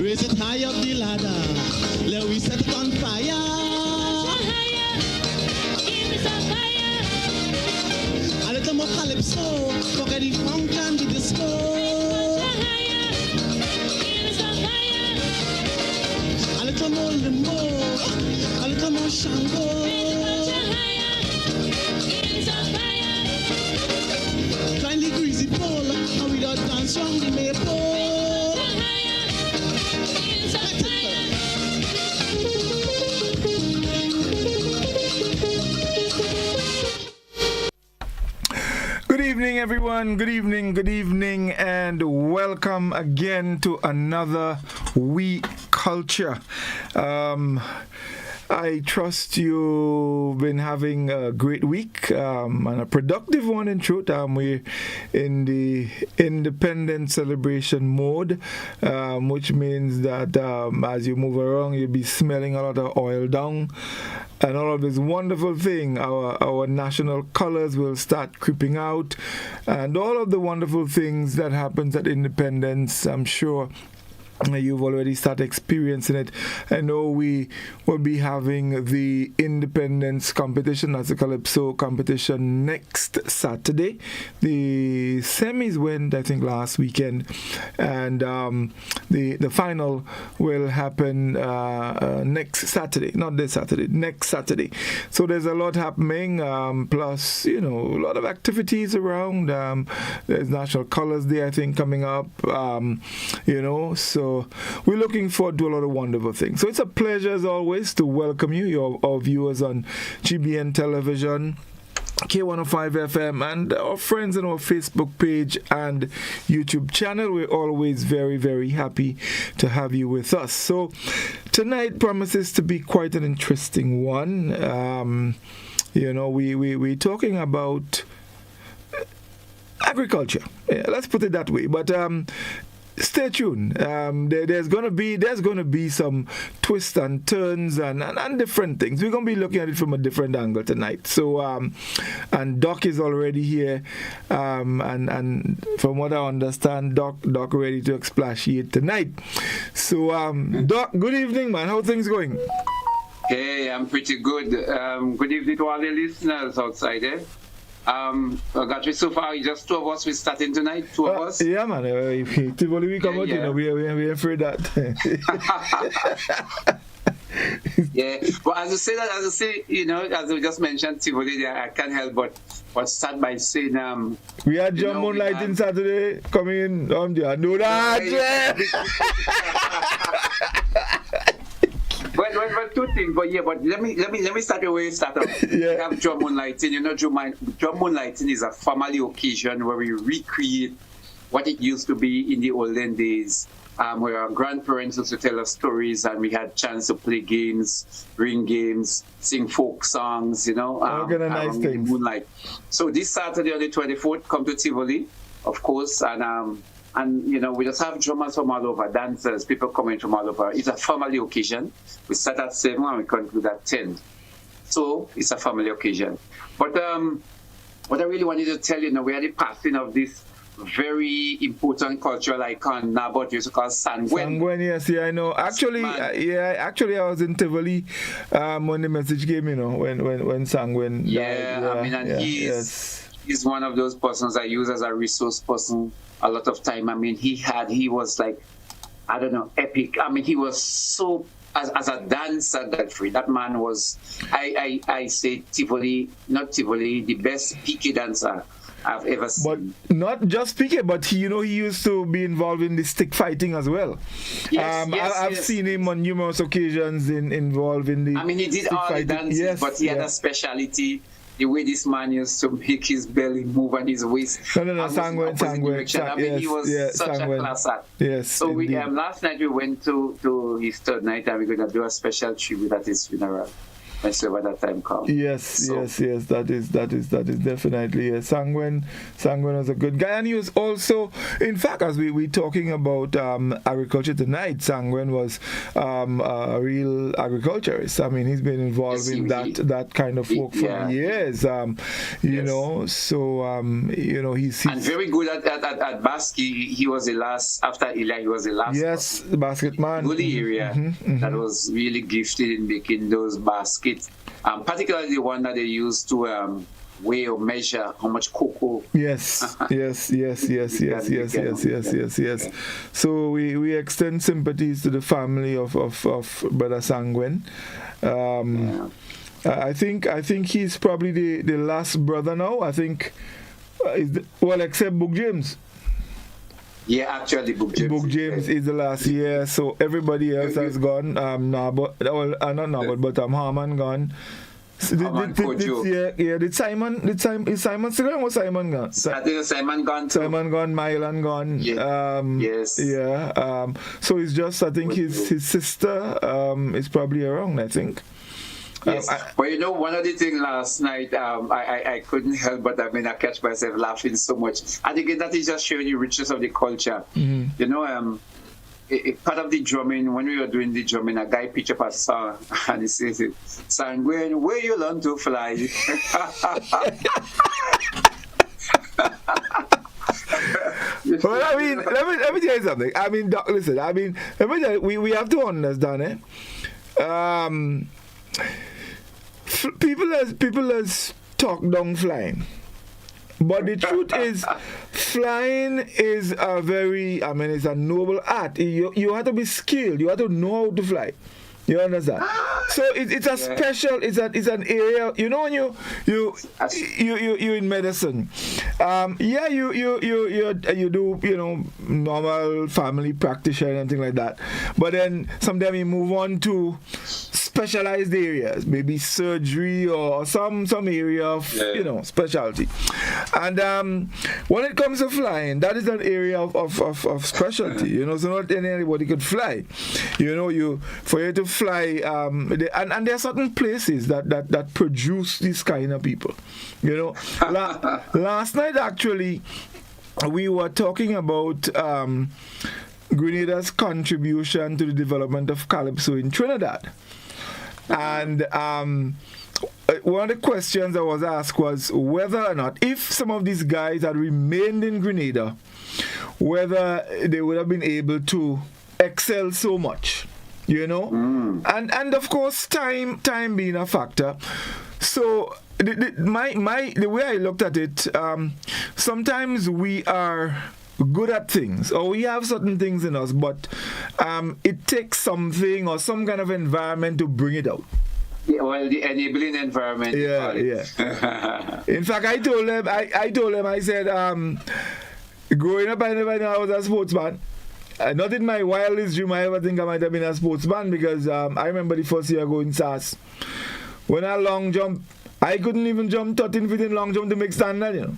Raise it high up the ladder. Let we set it on fire. A little more calypso. Forget the funk and the disco. A little more limbo. A little more shango. Kindly greasy pole. And we don't dance round the maypole. Good evening, everyone. Good evening, and welcome again to another Oui Culture. I trust you've been having a great week and a productive one in truth. We're in the independent celebration mode, which means that as you move around, you'll be smelling a lot of oil down and all of this wonderful thing. Our national colors will start creeping out and all of the wonderful things that happens at independence, I'm sure you've already started experiencing it. I know we will be having the Independence competition, that's the Calypso competition, next Saturday. The semis went, I think, last weekend, and the final will happen next Saturday, not this Saturday, next Saturday. So there's a lot happening, plus, a lot of activities around. There's National Colors Day, I think, coming up, so we're looking forward to a lot of wonderful things. So it's a pleasure, as always, to welcome you, our viewers on GBN Television, K105 FM, and our friends on our Facebook page and YouTube channel. We're always very, very happy to have you with us. So tonight promises to be quite an interesting one. We're talking about agriculture. Yeah, let's put it that way. But stay tuned. There's gonna be some twists and turns and different things. We're gonna be looking at it from a different angle tonight. So and Doc is already here, and from what I understand, Doc ready to expatiate tonight. So Doc, good evening, man. How are things going? Hey, I'm pretty good. Good evening to all the listeners outside there. Godfrey, so far, just two of us. We're starting tonight, two of us. Yeah, man. Tivoli, we come out, we're afraid that. Yeah, but as we just mentioned, Tivoli, I can't help but start by saying, we had John Moonlighting Saturday coming on. I know that. But two things, but let me start the way you start up. Yeah. We have drum moonlighting. Drum moonlighting is a family occasion where we recreate what it used to be in the olden days, where our grandparents used to tell us stories, and we had chance to play games, ring games, sing folk songs, organize things. Moonlight. So this Saturday on the 24th, come to Tivoli, of course, and we just have drummers from all over, dancers, people coming from all over. It's a family occasion. We start at 7 and we conclude at 10. So it's a family occasion. But what I really wanted to tell you, we had the passing of this very important cultural icon, Nabot used to call Sangwen. Sangwen, yes, yeah, I know. Actually, I was in Tivoli when the message came, when Sangwen died. He's one of those persons I use as a resource person a lot of time. He was like, I don't know, epic. He was so, as a dancer, Godfrey, that man was, I say the best PK dancer I've ever seen. But not just PK, but he used to be involved in the stick fighting as well. I've seen him on numerous occasions involved in the he did all the dances, but he had a speciality. The way this man used to make his belly move and his waist. No, Sangwen. He was such a class act. Yes. So last night we went to his third night, and we're going to do a special tribute at his funeral. whenever that time comes. Yes. That is definitely. Sanguine was a good guy, and he was also, in fact, as we talking about agriculture tonight, Sanguine was a real agriculturist. I mean, he's been involved in that kind of work for years. You know, so he's and very good at basket. He was the last after Eli. He was the last. Yes, the basket man. Good area that was really gifted in making those baskets. Particularly the one that they used to weigh or measure how much cocoa. Yes. So we extend sympathies to the family of Brother Sanguine. I think he's probably the last brother now. I think, except Book James. Yeah, actually, Book James is the last year, so everybody else has gone. Not Norbert, but Harman gone. Did Simon still gone? Was Simon gone? I think Simon gone too. Simon gone, Mylan gone. Yes. Yeah. So it's just, I think his sister is probably around, I think. Yes. Well, one of the things last night, I couldn't help but I catch myself laughing so much. I think that is just showing the richness of the culture. Mm-hmm. Part of the drumming, when we were doing the drumming, a guy picked up a song and he says, "Sanguine, where you learn to fly?" Well, I mean, let me tell you something. I mean, Doc, listen. I mean, let me tell you, we have to understand, people has talk down flying, but the truth is, flying is it's a noble art. You have to be skilled. You have to know how to fly. You understand? So it's a special. It's an area. When you in medicine, you do normal family practice and anything like that. But then sometimes you move on to specialized areas, maybe surgery or some area of specialty. And when it comes to flying, that is an area of specialty. So not anybody could fly. For you to fly, and there are certain places that produce this kind of people. Last night actually we were talking about Grenada's contribution to the development of calypso in Trinidad. And one of the questions that was asked was whether or not, if some of these guys had remained in Grenada, whether they would have been able to excel so much, and of course time being a factor. So the way I looked at it, sometimes we are good at things, or we have certain things in us, but it takes something or some kind of environment to bring it out. Yeah, well, the enabling environment. Yeah. In fact, I told them, I said, growing up, I never knew I was a sportsman. Not in my wildest dream I ever think I might have been a sportsman, because I remember the first year going SAS. When I long jump, I couldn't even jump 13 feet in long jump to make standard,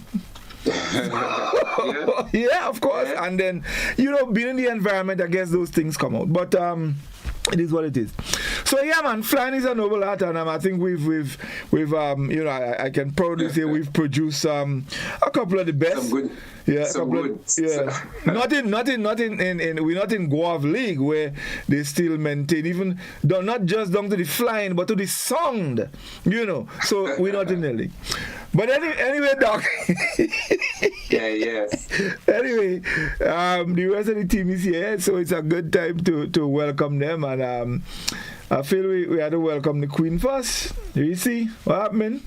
Yeah, of course. Yeah. And then, being in the environment, I guess those things come out. But it is what it is. So yeah, man, flying is a noble art, and I think we've I can proudly say we've produced a couple of the best. Some good. Yeah, some good. Not in we're not in Guav League where they still maintain, even not just down to the flying but to the sound, So we're not in the league. But anyway, Doc. Yeah. Anyway, the rest of the team is here, so it's a good time to welcome them, and I feel we had to welcome the Queen first. Reece, what happened?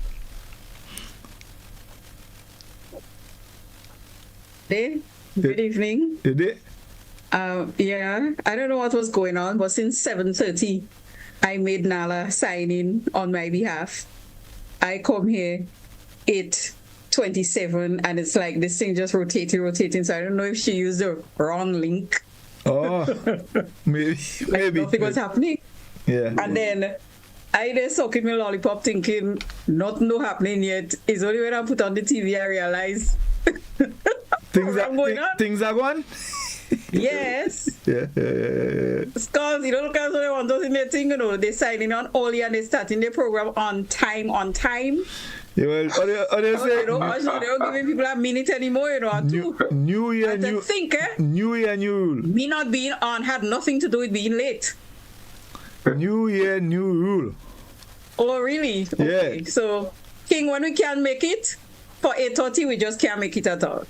Good evening. You did? Yeah, I don't know what was going on, but since 7:30, I made Nala sign in on my behalf. I come here 8:27, and it's like this thing just rotating. So I don't know if she used the wrong link. Oh, maybe. Nothing was happening. Yeah. And then I just sucking my lollipop, thinking nothing no happening yet. It's only when I put on the TV I realize things are going. Yes. Yeah. Because, look at what they want to their thing, they're signing on early and they're starting their program on time. Yeah, well, what they say? They don't giving people a minute anymore, or two. New year, And to think, new year, new rule. me not being on had nothing to do with being late. New year, new rule. Oh, really? Okay. Yeah. So, King, when we can't make it for 8:30, we just can't make it at all.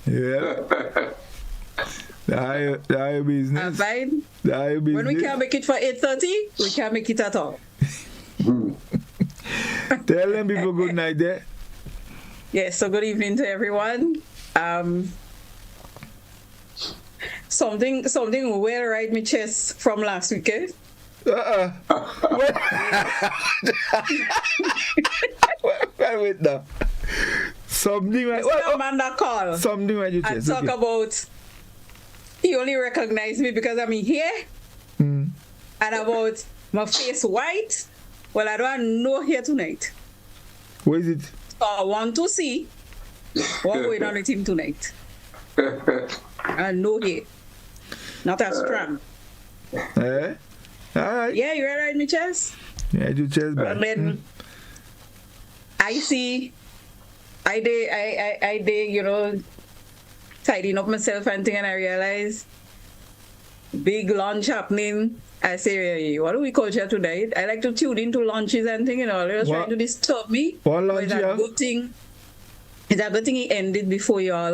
Yeah. That business. Fine. That business. When we can't make it for 8:30, we can't make it at all. Tell them people good night there. Yes, so good evening to everyone. Something will ride my chest from last week. Wait now. Something like Amanda call. something like you And chest. talk about he only recognized me because I'm in here. And about my face white. Well, I don't know here tonight. What is it? So I want to see what's going on with him tonight. And no hair. Not as strong. Eh? Alright. Yeah, you right, my chest? Yeah, I do chest back. And then I see I did, tidying up myself and thing, and I realize big lunch happening. I say, what do we culture tonight? I like to tune into lunches and thing, they're just trying to disturb me. What But lunch it's you a have? good thing. It's a good thing he ended before you all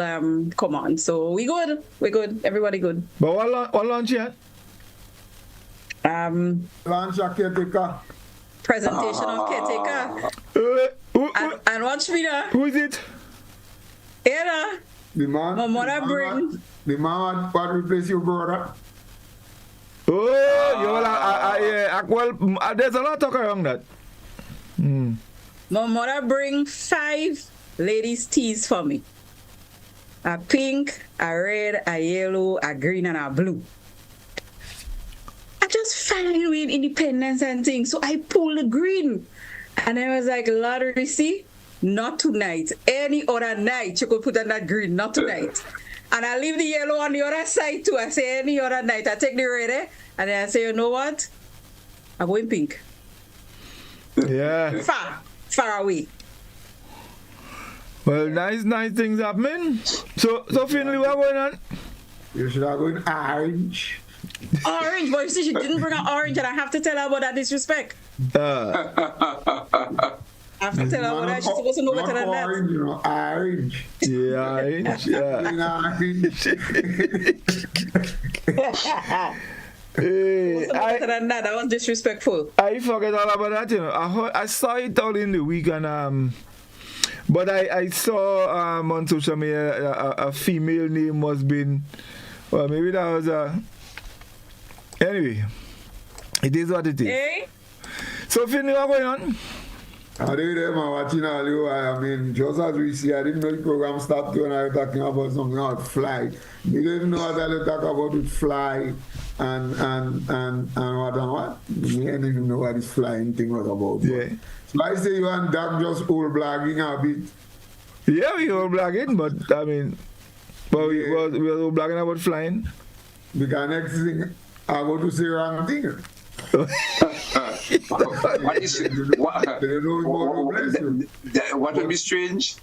come on. So we good. We're good. Everybody good. But what lunch you had? Lunch a caretaker. Presentation of caretaker. And watch me now. Who is it? Yeah, The man. my mother bring. The man what replace your brother. Oh, yeah. Well, there's a lot of talk around that. My mother bring 5 ladies' teas for me. A pink, a red, a yellow, a green, and a blue. I just find with independence and things. So I pull the green. And I was like, Lord, Reece, not tonight. Any other night you could put on that green, not tonight. And I leave the yellow on the other side too. I say any other night. I take the red, and then I say, you know what? I'm going pink. Yeah. Far away. Well, nice things happening. So Finley, what going on? You should have gone orange. Orange, but you see, she didn't bring an orange, and I have to tell her about that disrespect. I have to tell her about that. She's supposed to know better than that. Orange, orange. Yeah, orange. Hey, Better than that. That was disrespectful. I forget all about that, I saw it all in the week, and but I saw on social media a female name was being, well, maybe that was anyway, it is what it is. Hey? So Finley, what going on? I did them watching all you. I mean, just as we see, I didn't know the program started when I was talking about something about fly. You don't even know what I talk about with fly and what. You didn't even know what this flying thing was about. Yeah. So I say you and Doc just all blagging a bit. Yeah, we were blagging, but I mean, but we were blagging about flying. Because next thing, I go to say wrong thing. What would be strange?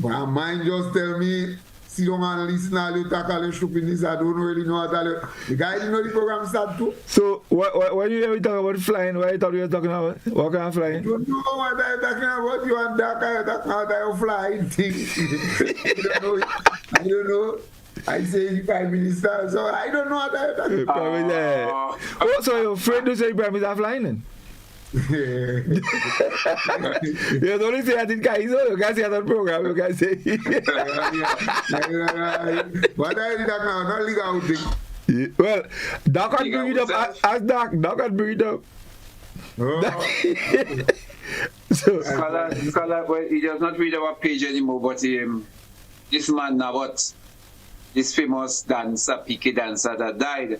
Well, mine just tell me, sit down and listen all you talk all you stupidness. I don't really know what all you. The guy didn't know the program start too. So when you hear me talk about flying, what you thought you were talking about? What kind of flying? You don't know what I'm talking about. You and Doc are talking about your flying thing. I don't know. I say the Prime Minister, so I don't know what I'm talking about. Oh, so you're afraid to say Prime Minister flying then? Yeah. You don't only say I think you can say that program, you can say. What are you talking about? Not legal thing. Yeah, well, Doc can bring it up. Ask Doc can bring it up. Oh. So, Scholar, well, he does not read our page anymore, but this man now, what? This famous dancer, Piqué dancer that died.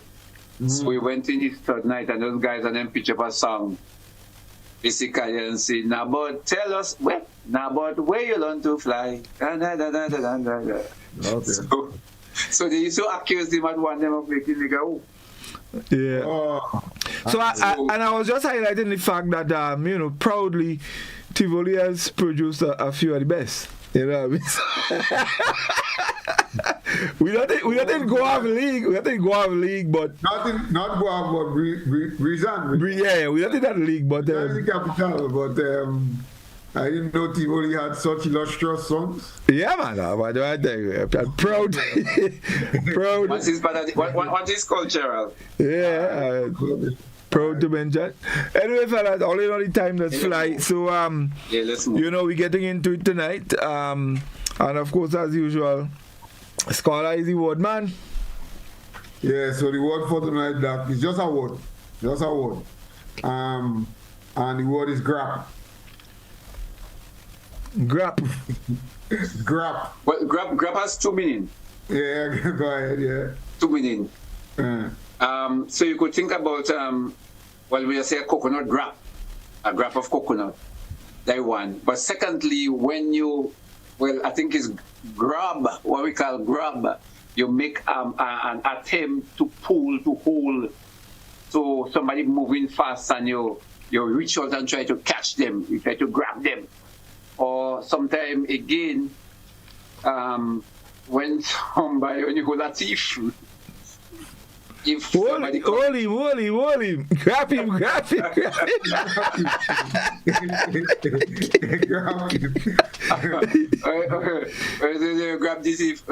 So we went in his third night, and those guys and them pitch up a song. Basically, and say, now, but tell us where you learn to fly. Okay. So, So they used to accuse him at one time of making nigga who. Yeah. Oh, So I was just highlighting the fact that proudly Tivoli has produced a few of the best. You know what I mean? we don't think go have league. We don't think go have league, but not go out, but reason. yeah, we don't think that league, but capital, but I didn't know Tivoli had such illustrious songs. yeah, man. But I think I'm proud. Proud. What is cultural? Yeah. Proud to mention. Anyway, fellas, all in all the time let's fly. So let's move. we're getting into it tonight. And of course, as usual, scholar is the word, man. Yeah, so the word for tonight, Doc, is just a word. Just a word. And the word is grab. Grab. Grab. Well, grab has two meaning. Yeah, go ahead, yeah. Two meaning. So you could think about we say a coconut grab, a grab of coconut. That one. But secondly, when I think it's grab, what we call grab, you make an attempt to pull, to hold. So somebody moving fast and you reach out and try to catch them, you try to grab them. Or sometimes again, when you hold a thief, if somebody hold him. Grab him. Grab this.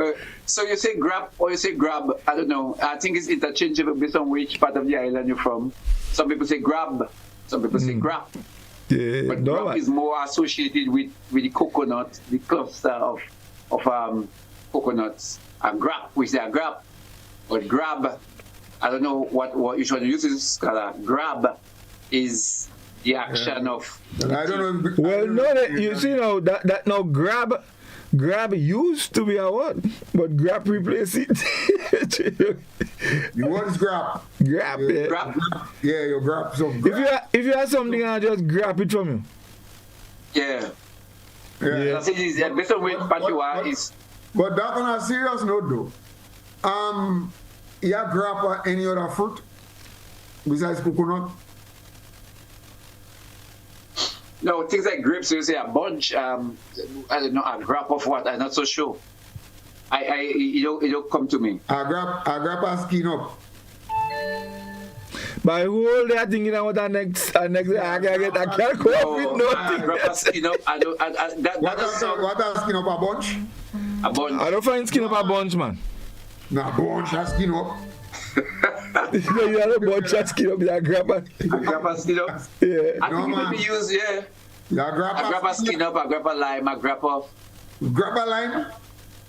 So you say grab or you say grab. I don't know. I think it's interchangeable based on which part of the island you're from. Some people say grab. Some people say grab. Yeah, but grab is more associated with the coconut, the cluster of coconuts. A grab, we say a grab. But grab, I don't know what you should use this color. Grab is the action of. I don't know. Well, no, you see now that now grab used to be a word, but grab replace it. The word is grab. Grab, yeah. Grab. Yeah, you grab some. If you have something, I just grab it from you. Yeah. Yeah. That's it. Based on which part you are is. But that on a serious note, though, you grab any other fruit besides coconut? No, things like grapes, you say a bunch. I don't know, a grab of what? I'm not so sure. It don't come to me. I grab a skin up. By whole day, I thinking about the next I can't go up with nothing. Grab a skin up. What a skin up, a bunch? A bunch. I don't find skin up a bunch, man. No, a bunch, a skin up. No, you have a bunch of skin up, you grab a skin up? Yeah. I think it will be used, yeah. I grab a skin up, I grab a lime, I grab a... Grab a lime?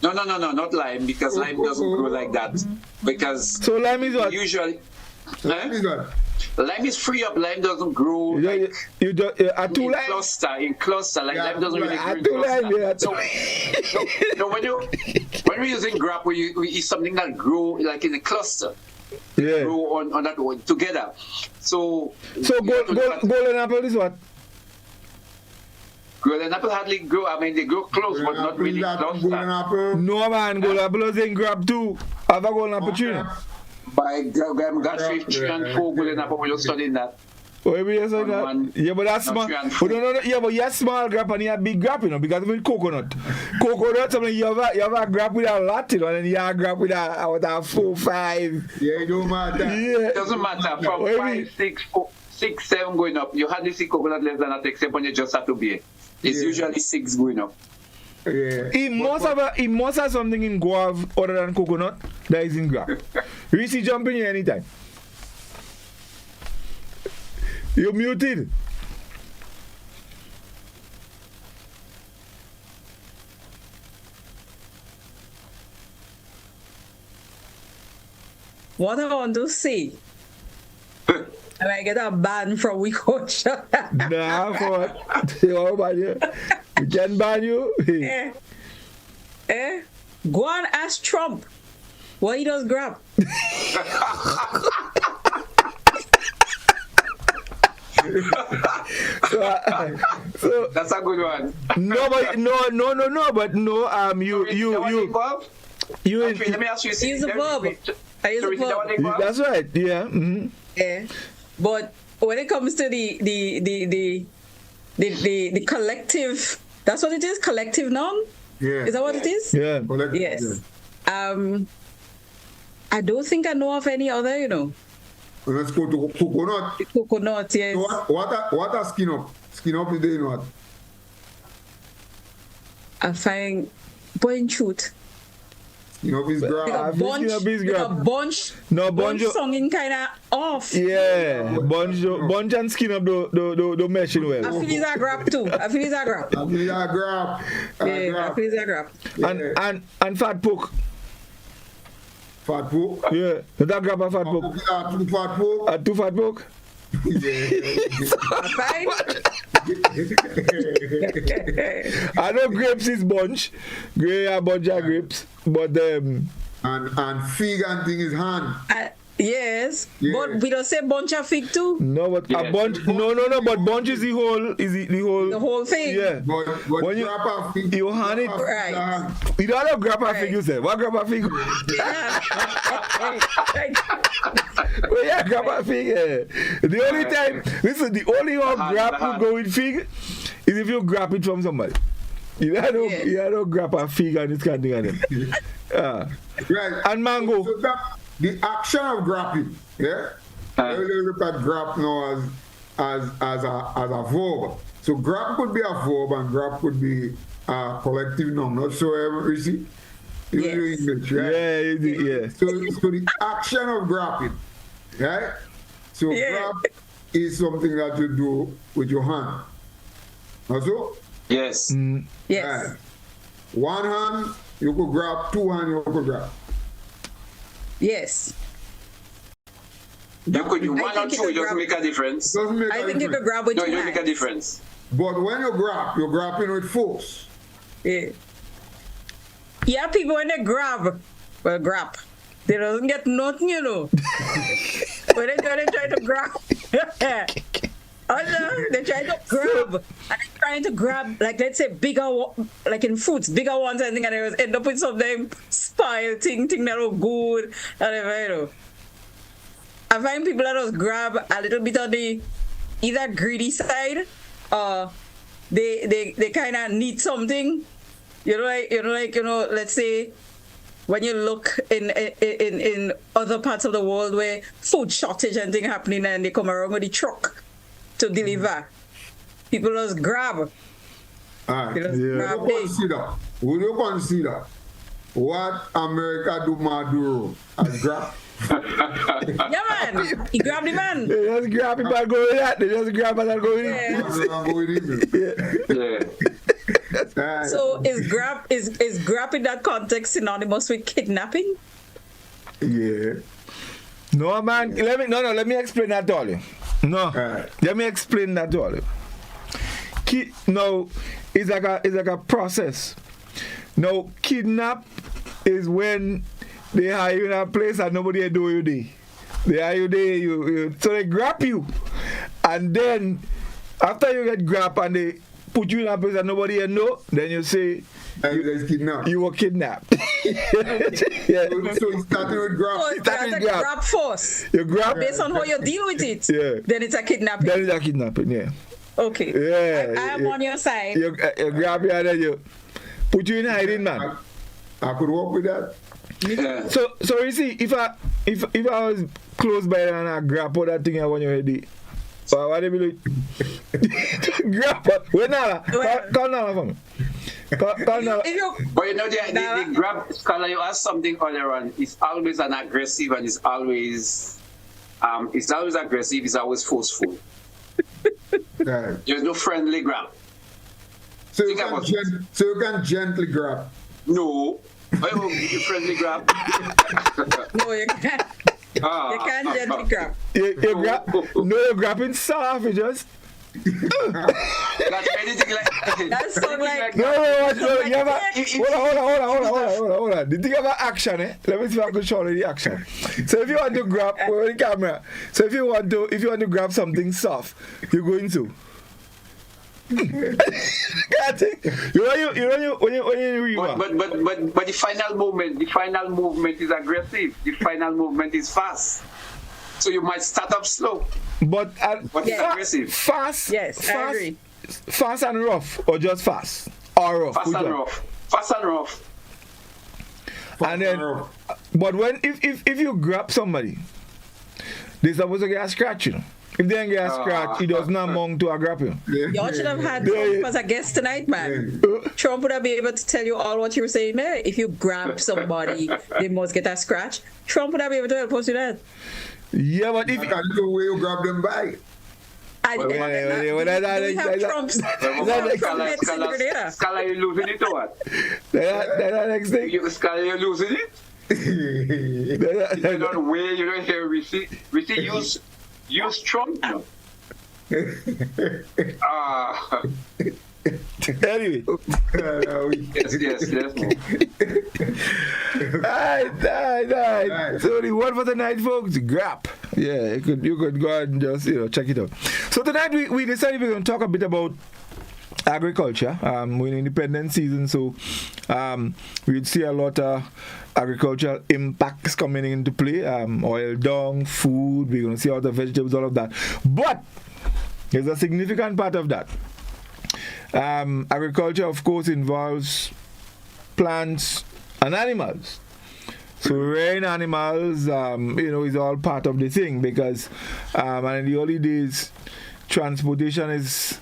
No, not lime, because lime doesn't grow like that. Because... So lime is what? Usually... Lime is what? Lime is free up, lime doesn't grow in cluster, like lime doesn't really grow in cluster. So when we're using grab, we use something that grow like in a cluster. Yeah. Grow on that one together. So golden apple is what? Golden apple hardly grow. I mean, they grow close, but not really cluster. No man, golden apple is in grab too. Have a golden apple tree. By Godfrey 3 and 4 golden apple, we just studying that. Oh, yeah, but that's small. Yeah, but you have small grab and you have big grab, because with coconut, you have a grab with a lot, and then you have a grab with a 4, 5. Yeah, it don't matter. Yeah. It doesn't matter. From 5, 6, 7 going up, you hardly see coconut less than that, except when you just have to be. It's usually 6 going up. Yeah. He must have something in guava other than coconut that is in grab. Reece, jump in here anytime. You're muted. What I want to say, and I get a ban from We Culture. Nah, for what? We can ban you. Go and ask Trump what he does grab. So that's a good one. No, but no. But no. You Let me ask you. I use a verb. I use a verb. That's right. Yeah. Mm-hmm. Yeah. But when it comes to the collective, that's what it is. Collective noun. Yeah. Is that what it is? Yeah. Collective, Yes. yeah. I don't think I know of any other. Let's go to coconut. Coconut. Yes. So what are skin up? Skin up is doing what? I find point shoot. Skin up is grass. Bunch. No, bunch bunch. songing kind of off. Yeah. Bunch and skin up the meshing well. I feel it's a grab too. I feel it's a grab. Yeah, I feel it's a grab. And fat poke. Fat poke? Yeah. That grab a fat poke. Two fat poke? Two fat poke? Fine. I know grapes is bunch. Grey a bunch of grapes. But and fig and thing is hand. Yes. Yeah. But we don't say bunch of fig too. No, but a bunch. No. But bunch is the whole thing. Yeah. But when you grab a fig, you hand it right. You don't have grab a fig. You say what grab a fig? Yeah. Well, yeah, grab a fig. Yeah. The only time, listen, the only how grab could go with fig is if you grab it from somebody. You don't grab a fig and this kind of thing. Right. And mango. So the action of grabbing, yeah. We look at grab now as a verb. So grab could be a verb and grab could be a collective noun. Not so Reece? Yes. English, right? Yeah. So the action of grabbing, right? So grab is something that you do with your hand. Also? Yes. Yes. Right. One hand, you could grab. Two hands, you could grab. Yes. You could do one or two, it doesn't make a difference. I think you could grab with No, two it doesn't make a hands. difference. But when you grab, you're grabbing with force. Yeah. Yeah, people when they grab, they don't get nothing, When they try to grab. They try to grab, and they're trying to grab, like let's say bigger, like in fruits, bigger ones, I think, and they end up with something spoiled, thing that are good, whatever, I find people that just grab a little bit of the either greedy side, or they kind of need something, let's say when you look in other parts of the world where food shortage and thing happening, and they come around with the truck to deliver. People just grab. Alright. Yeah. Would you consider what America do Maduro as grab? Yeah, man. He grabbed the man. They just grab it and go with that. They just grab it and go with it. Yeah. So is grab in that context synonymous with kidnapping? Yeah. No, man. Let me explain that to you. Let me explain that to you. No, it's like a process. Now, kidnap is when they hire you in a place and nobody do you there. They hire you there, so they grab you, and then after you get grabbed and they put you in a place and nobody know, then you say you were kidnapped. Yeah. So it started with grab. So it's grab force. You grab based on how you deal with it. Yeah. Then it's a kidnapping. Then it's a kidnapping. Yeah. Okay. Yeah. I am on your side. You grab you and then you put you in hiding, man. I could work with that. Yeah. So you see, if I was close by and I grab all that thing I want you ready. So what do you mean? Grab it. Wait now. Call now for me. Call now. But the grab, Scholar, you asked something earlier on. It's always an aggressive, and it's always aggressive. It's always forceful. Right. There's no friendly grab. So you can gently grab. No. I won't give you friendly grab. No, you can't. You can't gently grab. You're grabbing soft. You just. That's anything like. That's so like. No. Hold on. The thing about action, let me see if I can show you the action. So if you want to grab with the camera, so if you want to grab something soft, you're going to. I think when you read But the final movement is aggressive. The final movement is fast. So you might start up slow. But it's aggressive. Fast. Yes, I agree. Fast and rough, or just fast? Or rough? Fast and rough. Fast and rough. And then, but when if you grab somebody, they're supposed to get a scratch, you know. If they don't get a scratch, it does not amount to a grab you. Y'all should have had Trump as a guest tonight, man. Trump would have been able to tell you all what you were saying there. If you grab somebody, they must get a scratch. Trump would have been able to help us with that. Yeah, but if I can't do where you grab them by. We have Trump's Scala, you losing it or what? That next thing. Scala, you losing it? You don't hear Reece. Reece use Trump now. Anyway. Yes. Alright. So the word for tonight, folks, grab. Yeah, you could go and just check it out. So tonight we decided we're going to talk a bit about agriculture. We're in independent season, so we'd see a lot of agricultural impacts coming into play. Oil dung, food, we're going to see all the vegetables, all of that. But there's a significant part of that. Agriculture, of course, involves plants and animals. So rearing animals, is all part of the thing because, and in the early days, transportation is,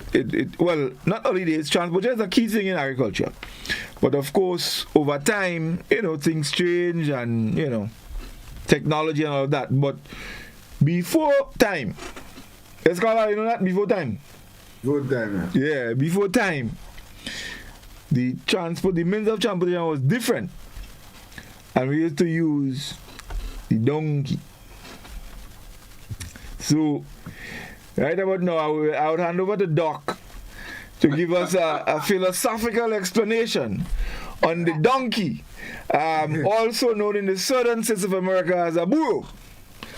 not early days, transportation is a key thing in agriculture. But of course, over time, things change and, technology and all of that. But before time, let's call it, before time. Yeah, before time, the means of transportation was different. And we used to use the donkey. So, right about now, I would hand over to Doc to give us a philosophical explanation on the donkey, also known in the southern states of America as a burro.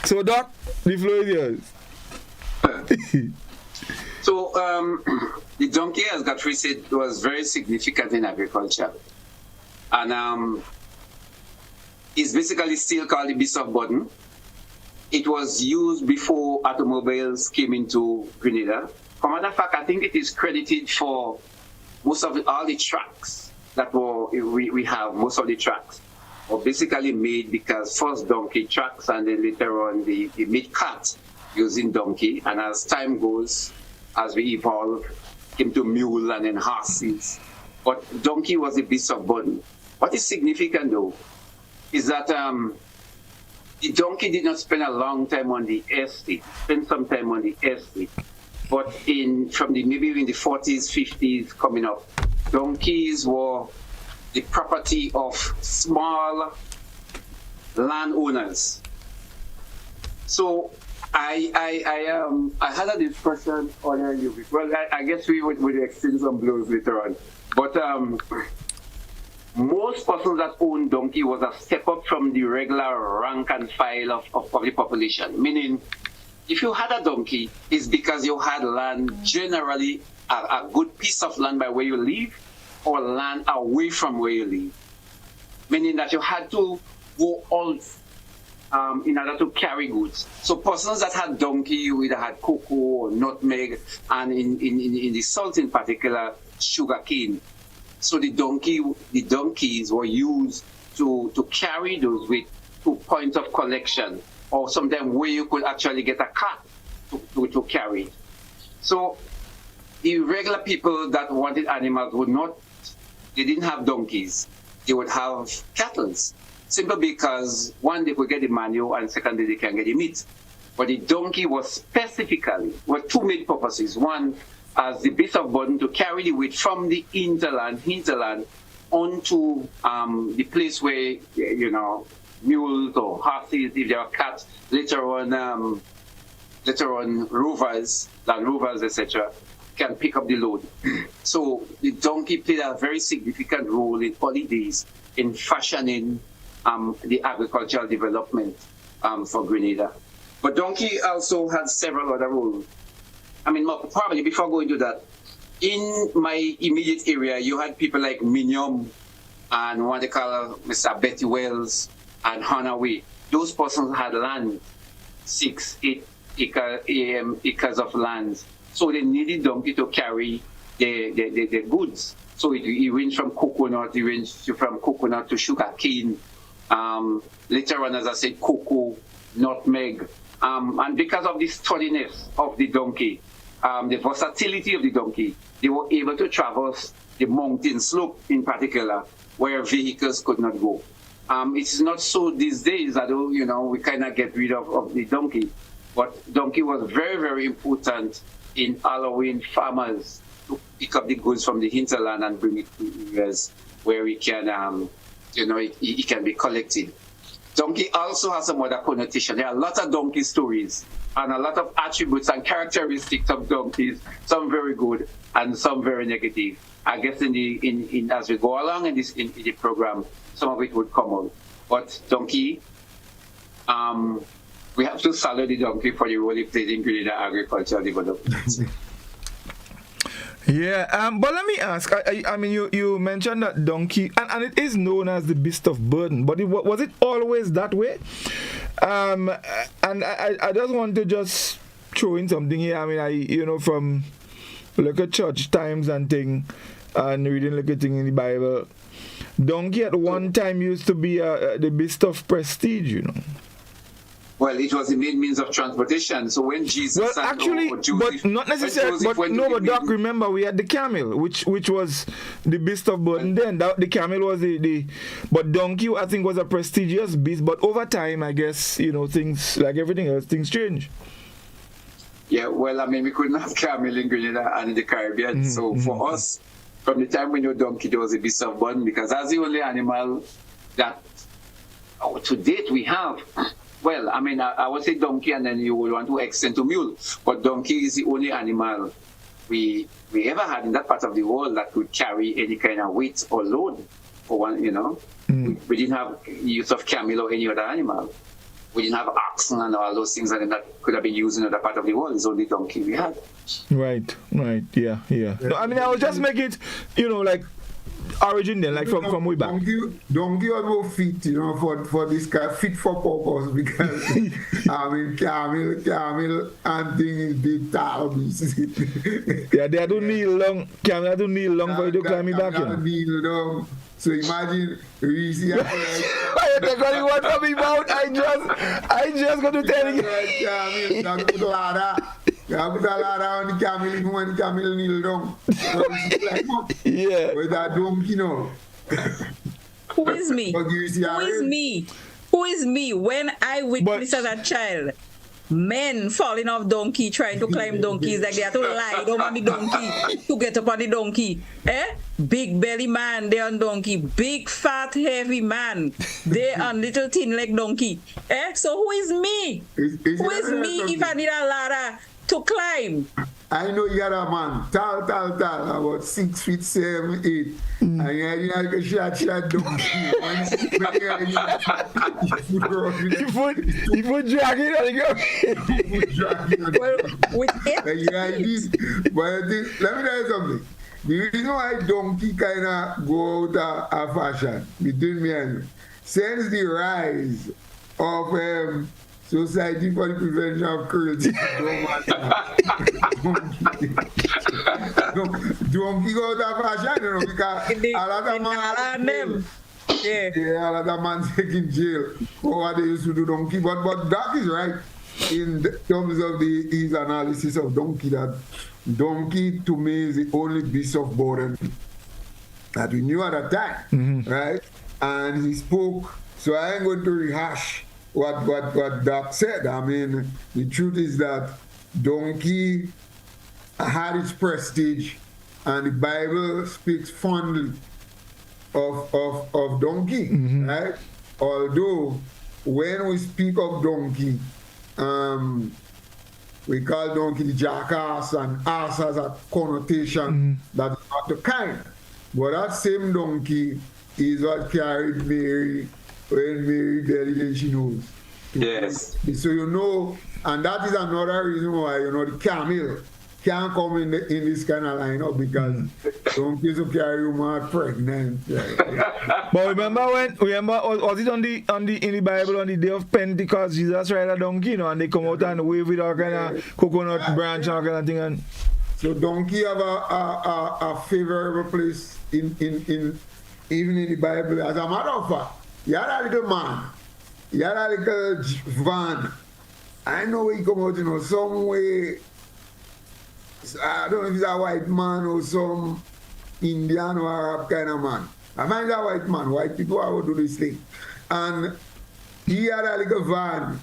So, Doc, the floor is yours. So, the donkey, as Godfrey said, was very significant in agriculture. And it's basically still called the beast of burden. It was used before automobiles came into Grenada. For matter of fact, I think it is credited for most of all the tracks that we have. Most of the tracks were basically made because first donkey tracks and then later on they made cart using donkey. And as time goes, as we evolve, came to mule and then horses. But donkey was the beast of burden. What is significant though is that the donkey did not spend a long time on the estate, spent some time on the estate. But maybe in the 40s, 50s coming up, donkeys were the property of small landowners. So I had a discussion earlier. Well, I guess we would exchange some blows later on. But most persons that own donkey was a step up from the regular rank and file of the population. Meaning, if you had a donkey, it's because you had land, generally a good piece of land by where you live, or land away from where you live. Meaning that you had to go out in order to carry goods. So persons that had donkey, you either had cocoa or nutmeg, and in the South in particular, sugarcane. So the donkeys were used to carry those with to points of collection, or sometimes where you could actually get a cart to carry. So the regular people that wanted animals they didn't have donkeys. They would have cattle, simply because one, they could get the manure, and secondly, they can get the meat. But the donkey was two main purposes. One, as the beast of burden to carry the weight from the hinterland onto the place where, mules or horses, if there are cats, later on land rovers, etc., can pick up the load. So the donkey played a very significant role in early days in fashioning the agricultural development for Grenada. But donkey also had several other roles. I mean, probably before going to that, in my immediate area, you had people like Minium and what they call Mr. Betty Wells and Hanaway. Those persons had land, 6-8 acres of land. So they needed donkey to carry the goods. So it ranged from coconut, it ranged from coconut to sugar cane. Later on, as I said, cocoa, nutmeg. And because of the sturdiness of the donkey, the versatility of the donkey, they were able to traverse the mountain slope in particular, where vehicles could not go. It's not so these days that, we kind of get rid of the donkey. But donkey was very, very important in allowing farmers to pick up the goods from the hinterland and bring it to areas where it can, it can be collected. Donkey also has some other connotation. There are a lot of donkey stories and a lot of attributes and characteristics of donkeys, some very good and some very negative. I guess in as we go along in the program, some of it would come out. But donkey, we have to salute the donkey for the role it played in Grenada agricultural development. Yeah, but let me ask. I mean, you mentioned that donkey, and it is known as the beast of burden. But was it always that way? And I just want to just throw in something here. I mean, from look at church times and thing, and reading look at thing in the Bible, donkey at one time used to be the beast of prestige. Well, it was the main means of transportation. So when Jesus, but not necessarily. But Doc, remember we had the camel, which was the beast of burden. Then the camel was but donkey, I think, was a prestigious beast. But over time, I guess things like everything else, things change. Yeah, well, I mean, we couldn't have camel in Grenada and in the Caribbean. So for us, from the time we knew donkey, there was a beast of burden because that's the only animal that to date we have. Well, I mean, I would say donkey, and then you would want to extend to mule. But donkey is the only animal we ever had in that part of the world that could carry any kind of weight or load for one, We didn't have use of camel or any other animal. We didn't have oxen and all those things that could have been used in other part of the world. It's only donkey we had. Right, yeah. No, I mean, I was just making it, like, origin then, like from way back. Donkey was more fit, for this guy, fit for purpose because I mean camel and thing is big tall. Yeah, they don't kneel long. Camel don't kneel long for you to climb back. Kneel down. So imagine Reece. I just got to tell you. Camel, put a ladder. You put a ladder on the camel even when the camel kneel down. Yeah. With that donkey, Who is me? Who is me? When I witnessed as a child, men falling off donkey, trying to climb donkeys, like they have to lie down on the donkey to get up on the donkey. Big belly man, they on donkey. Big fat heavy man, they on little thin leg donkey. So who is me? Who is me if I need a ladder to climb? I know you are a man, tall, about 6 feet 7, 8. And you are a shot donkey. You put dragging on the Well, with it. But let me tell you something. The reason why donkey kind of go out of fashion between me and you, since the rise of Society for the Prevention of Cruelty. Donkey go out of fashion, because a lot of men. Yeah, a lot of men taken jail for what they used to do donkey. But that is right in terms of his analysis of donkey, that donkey to me is the only beast of burden that we knew at that time, right? And he spoke, so I ain't going to rehash what Doc said. I mean, the truth is that donkey had its prestige, and the Bible speaks fondly of donkey, right? Although when we speak of donkey, we call donkey the jackass, and ass has a connotation that is not the kind. But that same donkey is what carried Mary when Mary delivered she knows. Yes. So and that is another reason why, the camel can't come in this kind of lineup because donkeys will carry you more pregnant. But remember was it on the in the Bible on the day of Pentecost, Jesus ride a donkey, you know, and they come out and wave with all kind of coconut branch and all kind of thing. And so donkey have a favorable place in even in the Bible. As a matter of fact, you had a little man, you had a little van. I know he come out, you know, some way. I don't know if he's a white man or some Indian or Arab kind of man. I find a white man, white people are going to do this thing. And he had a little van,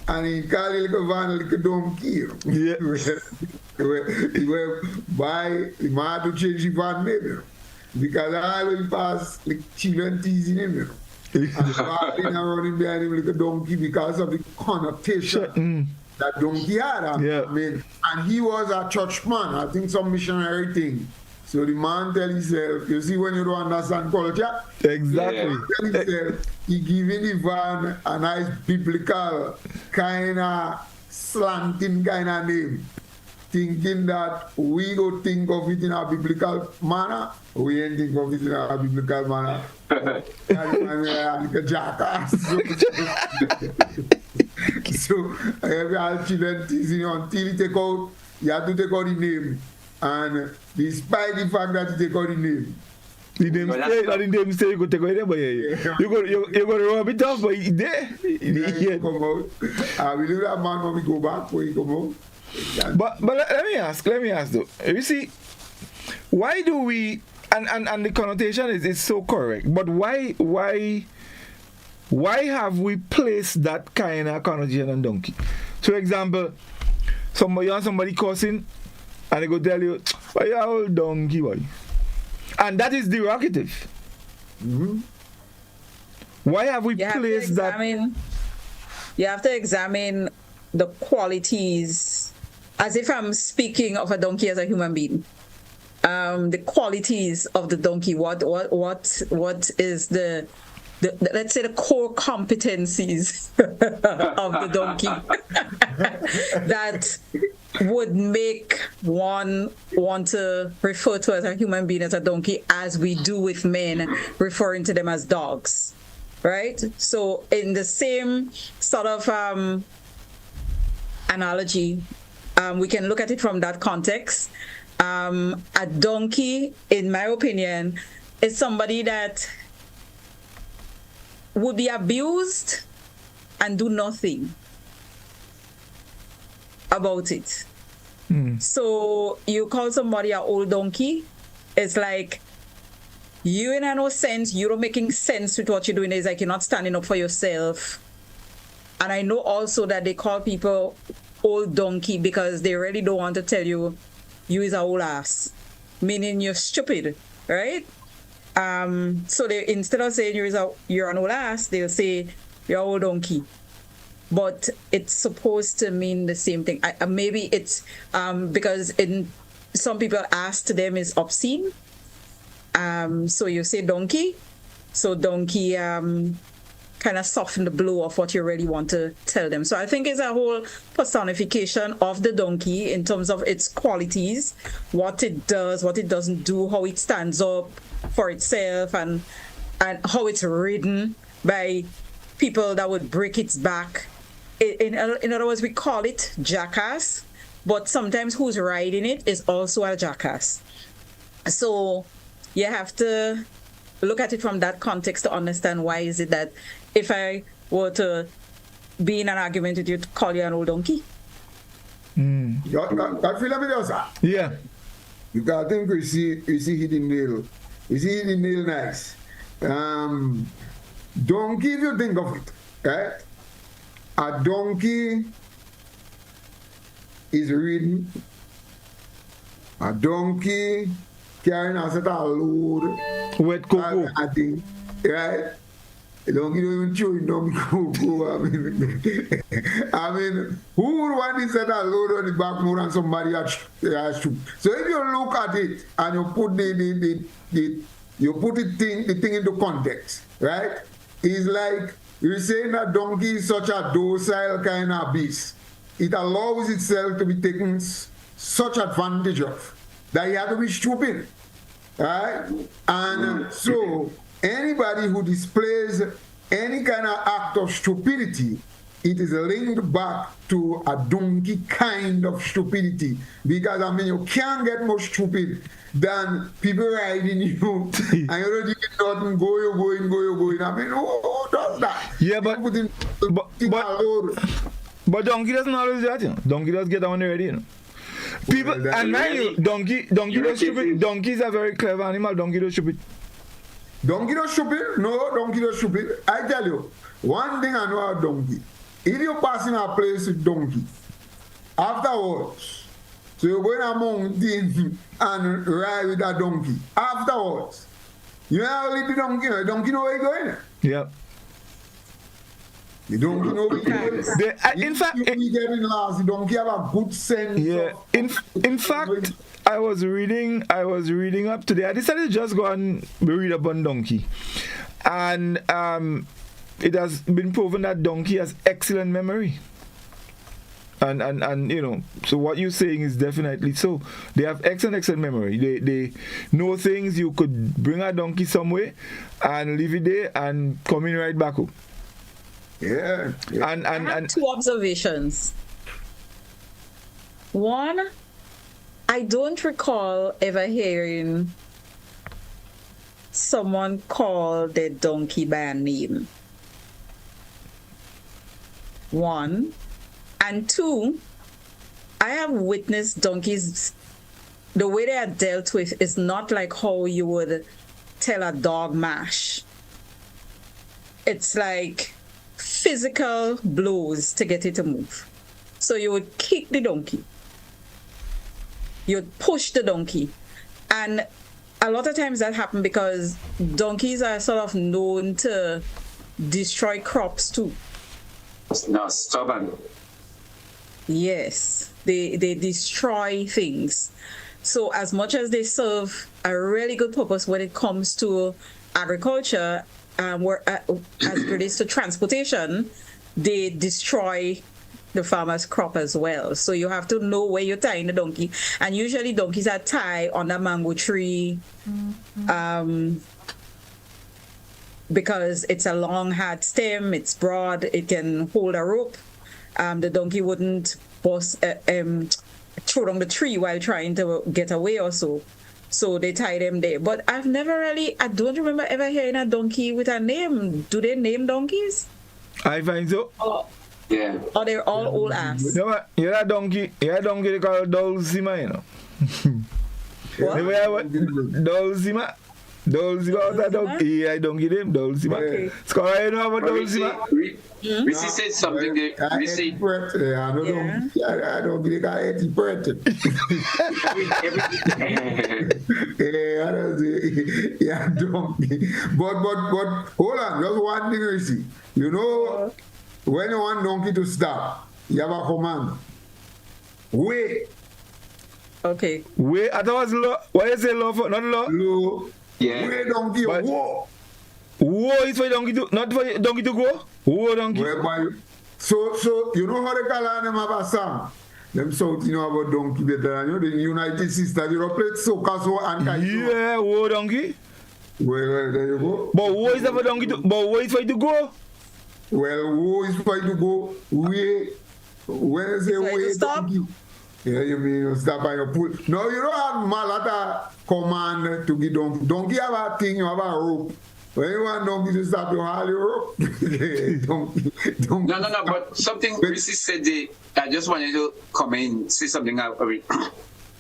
and he called the little van a little donkey. yeah. He went by, he might have to change the van maybe. Because I will pass like children teasing him, you know. And walking around him behind him like a donkey because of the connotation that donkey had. I mean, and he was a church man, I think some missionary thing. So the man tell himself, you see when you don't understand culture? Exactly. Tell himself, he giving the van a nice biblical kind of slanting kind of name. Thinking that we go think of it in a biblical manner, we ain't think of it in a biblical manner. Like a jackass. So every all children teasing until you take out, you have to take out the name. And despite the fact that you take out the name, the name stay, you go take away, but you go to rub it off, but there. You come out. I will leave that man when we go back, when he come out. But let me ask though. You see, why do we and the connotation is so correct, but why have we placed that kind of connotation on donkey? So example, somebody cussing and they go tell you, why you old donkey boy? And that is derogative. Why have we placed that? You have to examine the qualities, as if I'm speaking of a donkey as a human being. The qualities of the donkey. What is the let's say the core competencies of the donkey that would make one want to refer to as a human being as a donkey, as we do with men referring to them as dogs, right? So in the same sort of analogy, we can look at it from that context. A donkey, in my opinion, is somebody that would be abused and do nothing about it. So you call somebody an old donkey, it's like you in no sense, you're not making sense with what you're doing. It's like you're not standing up for yourself. And I know also that they call people old donkey because they really don't want to tell you is a old ass, meaning you're stupid, right? So they, instead of saying you're an old ass, they'll say you're an old donkey. But it's supposed to mean the same thing. Maybe it's because in some people ass to them is obscene. So you say donkey. So donkey kind of soften the blow of what you really want to tell them. So I think it's a whole personification of the donkey in terms of its qualities, what it does, what it doesn't do, how it stands up for itself, and how it's ridden by people that would break its back. In other words, we call it jackass, but sometimes who's riding it is also a jackass. So you have to look at it from that context to understand why is it that if I were to be in an argument with you, to call you an old donkey. Godfrey, let me know, sir. Yeah. Because I think you see hidden nail. You see hidden nail nice. Donkey, if you think of it, right? A donkey is ridden. A donkey carrying a set of load. Wet cocoa. I think, right? A donkey don't even chew donkey cocoa. I mean, who would want to set a load on the back more than somebody has shoot? So if you look at it and you put the thing into context, right? It's like you're saying that donkey is such a docile kind of beast. It allows itself to be taken such advantage of that he had to be stupid, right? And so anybody who displays any kind of act of stupidity, it is linked back to a donkey kind of stupidity. Because, I mean, you can't get more stupid than people riding you and you don't do nothing, you're going. I mean, who does that? Yeah, but donkey doesn't always do that, you know. Donkey does get on already, you know. People, Well, and mind you, donkey does stupid. Donkey's a very clever animal. Donkey does stupid. Donkey does stupid? No, donkey does stupid. I tell you, one thing I know about donkey. If you're passing a place with donkey, afterwards, so you're going a mountain and ride with a donkey. Afterwards, you have leave the donkey know where you're going. Yeah. The donkey know where you're going. In fact, you getting lost, the donkey have a good sense. Yeah. In fact, I was reading up today. I decided to just go and read up on donkey, and it has been proven that donkey has excellent memory. And you know, so what you're saying is definitely so. They have excellent memory. They know things. You could bring a donkey somewhere and leave it there and come in right back home. Yeah. I have two observations. One, I don't recall ever hearing someone call their donkey by a name. One. And two, I have witnessed donkeys, the way they are dealt with is not like how you would tell a dog mash. It's like physical blows to get it to move. So you would kick the donkey. You'd push the donkey. And a lot of times that happens because donkeys are sort of known to destroy crops too. No, stubborn. Yes, they destroy things. So as much as they serve a really good purpose when it comes to agriculture, as it relates to transportation, they destroy the farmer's crop as well. So you have to know where you're tying the donkey. And usually donkeys are tied on a mango tree because it's a long, hard stem, it's broad, it can hold a rope. The donkey wouldn't throw down the tree while trying to get away or so. So they tie them there. But I don't remember ever hearing a donkey with a name. Do they name donkeys? I find so. Yeah. Or they're all old ass? No, you're a donkey they call Dulcima, you know. What? Dulcima. Dulcima, that donkey. Yeah, I don't get him. Dulcima. Okay. Score, you know about Dulcima? Reece said something there. Reece. I don't think I ate it. Yeah, donkey. But hold on, just one thing, Reece. You know, when you want donkey to stop, you have a command. Wait. Okay. Wait, I thought it was low. Why you say low for not low? Low. Yeah. Wait, donkey, But- whoa. Whoa is for donkey to not for donkey to go. Whoa donkey. So you know how they call them have a song? Them South, you know about donkey better than you. The United Sisters, you know, played soca so and kaiso. Yeah, whoa donkey. Well, there you go. But whoa is for donkey to. But whoa is for it to go. Well, who is going to go? Wait. When I say Like wait, stop? donkey. Yeah, you mean you stop by your pull. No, you don't have malata command to give donkey. Donkey have a thing, you have a rope. When you want donkey to stop, you have your rope. donkey. No, but something Reece said, I just wanted to come in, say something.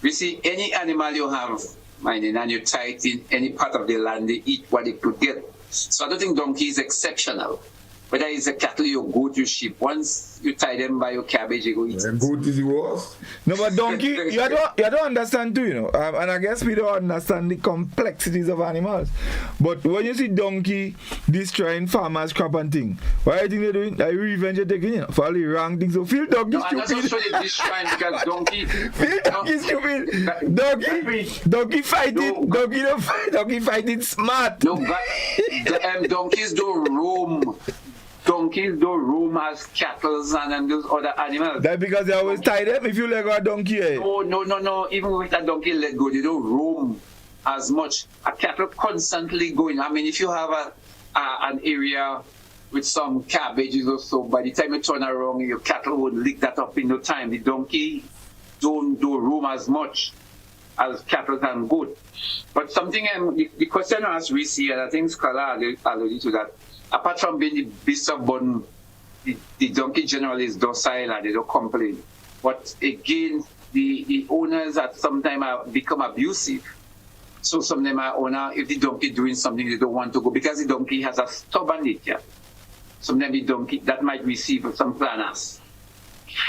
Reece, any animal you have, and you tie it in any part of the land, they eat what they could get. So I don't think donkey is exceptional. Whether it's a cattle, your goat, your sheep, once you tie them by your cabbage, you go eat it. Goat is the worst. No, but donkey, you don't understand too, you know. And I guess we don't understand the complexities of animals. But when you see donkey destroying farmers' crop and thing, what do you think they're doing? Like revenge you're taking, you know, for all the wrong things. So feel donkey No, I'm not so stupid. sure they destroying because donkey. Feel donkey stupid. Donkey fighting. No, Donkey don't fight. Donkey fighting smart. No, but donkeys don't roam. donkeys don't roam as cattle and those other animals. That because they always tie them if you let go a donkey. Eh? No. Even with a donkey let go, they don't roam as much. A cattle constantly going. I mean, if you have an area with some cabbages or so, by the time you turn around, your cattle would lick that up in no time. The donkey don't roam as much as cattle and goat. But something, the question I asked Reece, and I think Scholar alluded to that, apart from being the beast of burden, the donkey generally is docile and they don't complain. But again, the owners at some time become abusive. So some of them are owner, if the donkey doing something, they don't want to go because the donkey has a stubborn nature. Sometimes the donkey that might receive some planners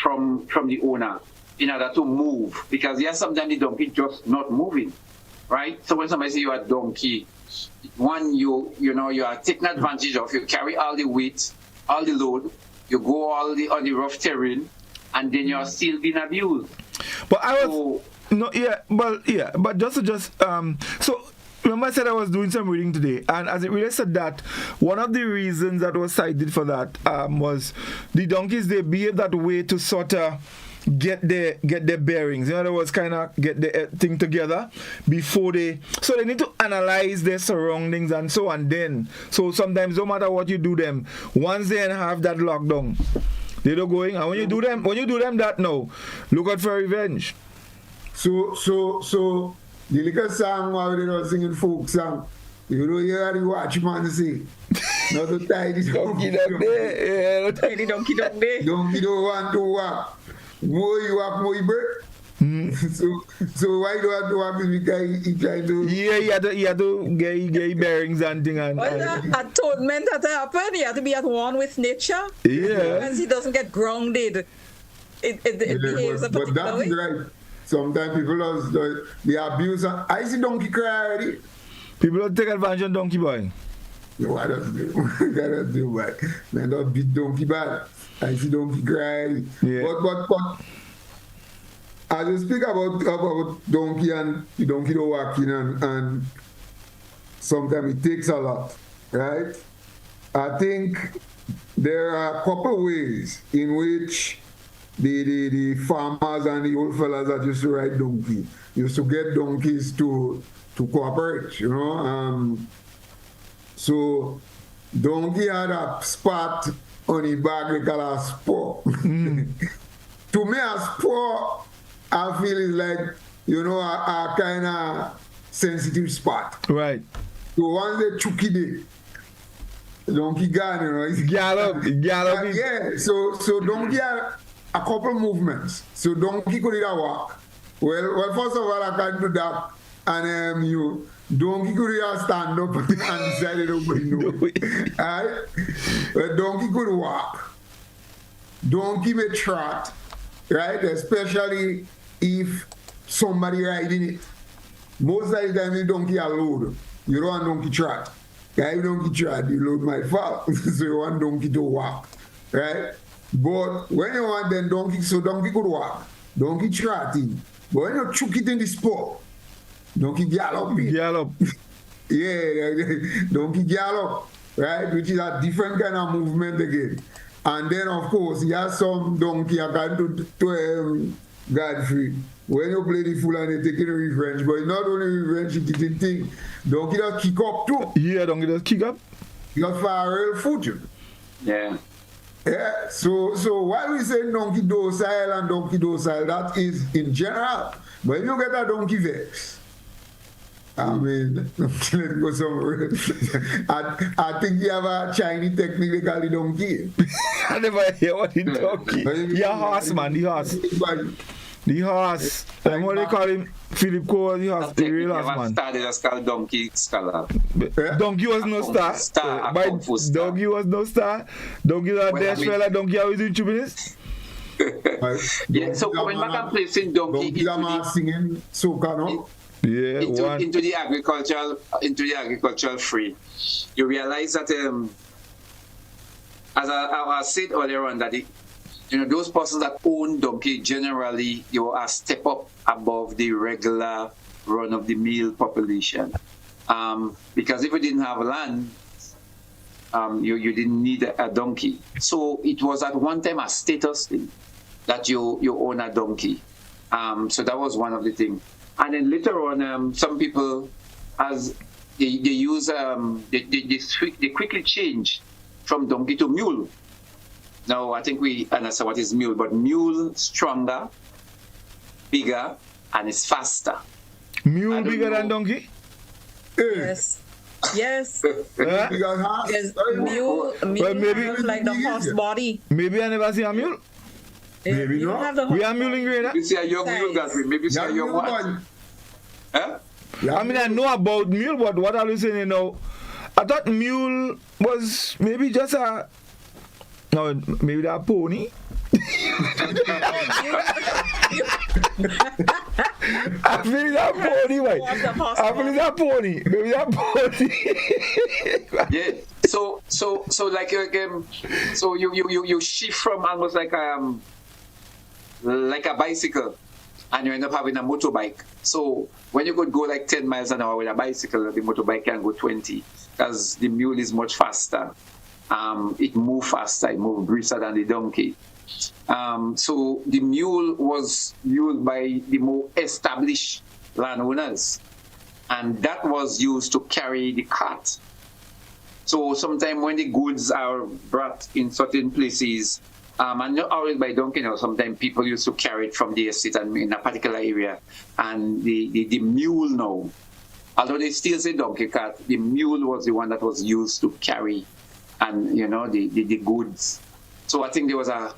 from the owner in order to move, because yes, sometimes the donkey just not moving, right? So when somebody say you are a donkey, one you are taking advantage of. You carry all the weight, all the load, you go on the rough terrain, and then you are still being abused. But but so. Remember I said I was doing some reading today, and as it relates to that, one of the reasons that was cited for that was the donkeys, they behave that way to sort of get their bearings. In other words, kind of get the thing together before they need to analyze their surroundings and so on. Then, so sometimes no matter what you do them, once they have that lockdown, they don't going. And when you do them that now, look out for revenge. So. The little song while they were singing folk song, you know, you hear the watchman say, not to tie the donkey donkey. Donkey don't want to walk. More you walk, more you break. So why do I have to walk? Because he trying to... Yeah, he had to get bearings and things. Atonement that happen, he had to be at one with nature. Yeah. Once he doesn't get grounded, it behaves a particular way. But that is right. Sometimes people they abuse. I see donkey cry already. People don't take advantage of donkey boy. No, I don't do. I don't do that. Man, don't beat donkey bad. I see donkey cry. Yeah. But as you speak about donkey and the donkey don't walk in and sometimes it takes a lot, right? I think there are a couple of ways in which the farmers and the old fellas that used to ride donkey used to get donkeys to cooperate, you know. So donkey had a spot on the back they call a spur. To me, a spur, I feel is like, you know, a kind of sensitive spot. Right. So once they chuck it, donkey gone, you know. It's gallop. Yeah. So donkey had a couple movements. So donkey could either walk. Well, first of all, I can't do that. And donkey could either stand up and decide to go in. Alright? But donkey could walk. Donkey may trot, right? Especially if somebody riding it. Most of the time, the donkey are load. You don't want donkey trot. If donkey trot, the load might fall. So you want donkey to walk, right? But when you want then donkey could walk, donkey trotting. But when you chuck it in the spot, donkey gallop. Yeah, donkey gallop, right? Which is a different kind of movement again. And then of course, you have some donkey according to Godfrey. When you play the fool and they taking revenge, but it's not only revenge, it's the thing. Donkey does kick up too. Yeah, donkey does kick up. Because for a real foot. Yeah. Yeah, so while we say donkey docile and donkey docile, that is in general. But if you get a donkey vex, I mean, let's go somewhere. I think you have a Chinese technique they call the donkey. I never hear what he talking. Yeah, horse, man, the horse. The horse. And what they call him, Philip Cole, the horse, the real horse, man. That's called donkey scholar. Donkey was no star. Donkey was no star. Donkey was a dash fella. Donkey always doing 2 minutes. Yeah, so coming back and placing donkey singing soca, no? Yeah, into the agricultural free, you realize that as I said earlier on, that those persons that own donkey generally are step up above the regular run of the mill population, because if we didn't have land, you didn't need a donkey. So it was at one time a status thing that you own a donkey. So that was one of the things. And then later on, some people, as they use, they quickly change from donkey to mule. Now, I think we understand what is mule, but mule stronger, bigger, and it's faster. Mule bigger than donkey? Yes. Yes. Yes. Mule maybe have like the horse body. Maybe I never see a mule. Maybe You not. have the We horse are mule in Grenada. You see a young mule, Godfrey. Maybe you see Yeah, a young you what? know, Huh? I mean, I know about mule, but what are you saying, you know? I thought mule was maybe just a... No, maybe that pony. I feel that pony, right? I feel that pony. Maybe that pony. Yeah. So like so you shift from almost like a bicycle, and you end up having a motorbike. So when you could go like 10 miles an hour with a bicycle, the motorbike can go 20, because the mule is much faster. It moves faster, it moves brisker than the donkey. So the mule was used by the more established landowners, and that was used to carry the cart. So sometimes when the goods are brought in certain places, and not always by donkey now, sometimes people used to carry it from the estate and in a particular area, and the mule now, although they still say donkey cart, the mule was the one that was used to carry and the goods. So I think there was I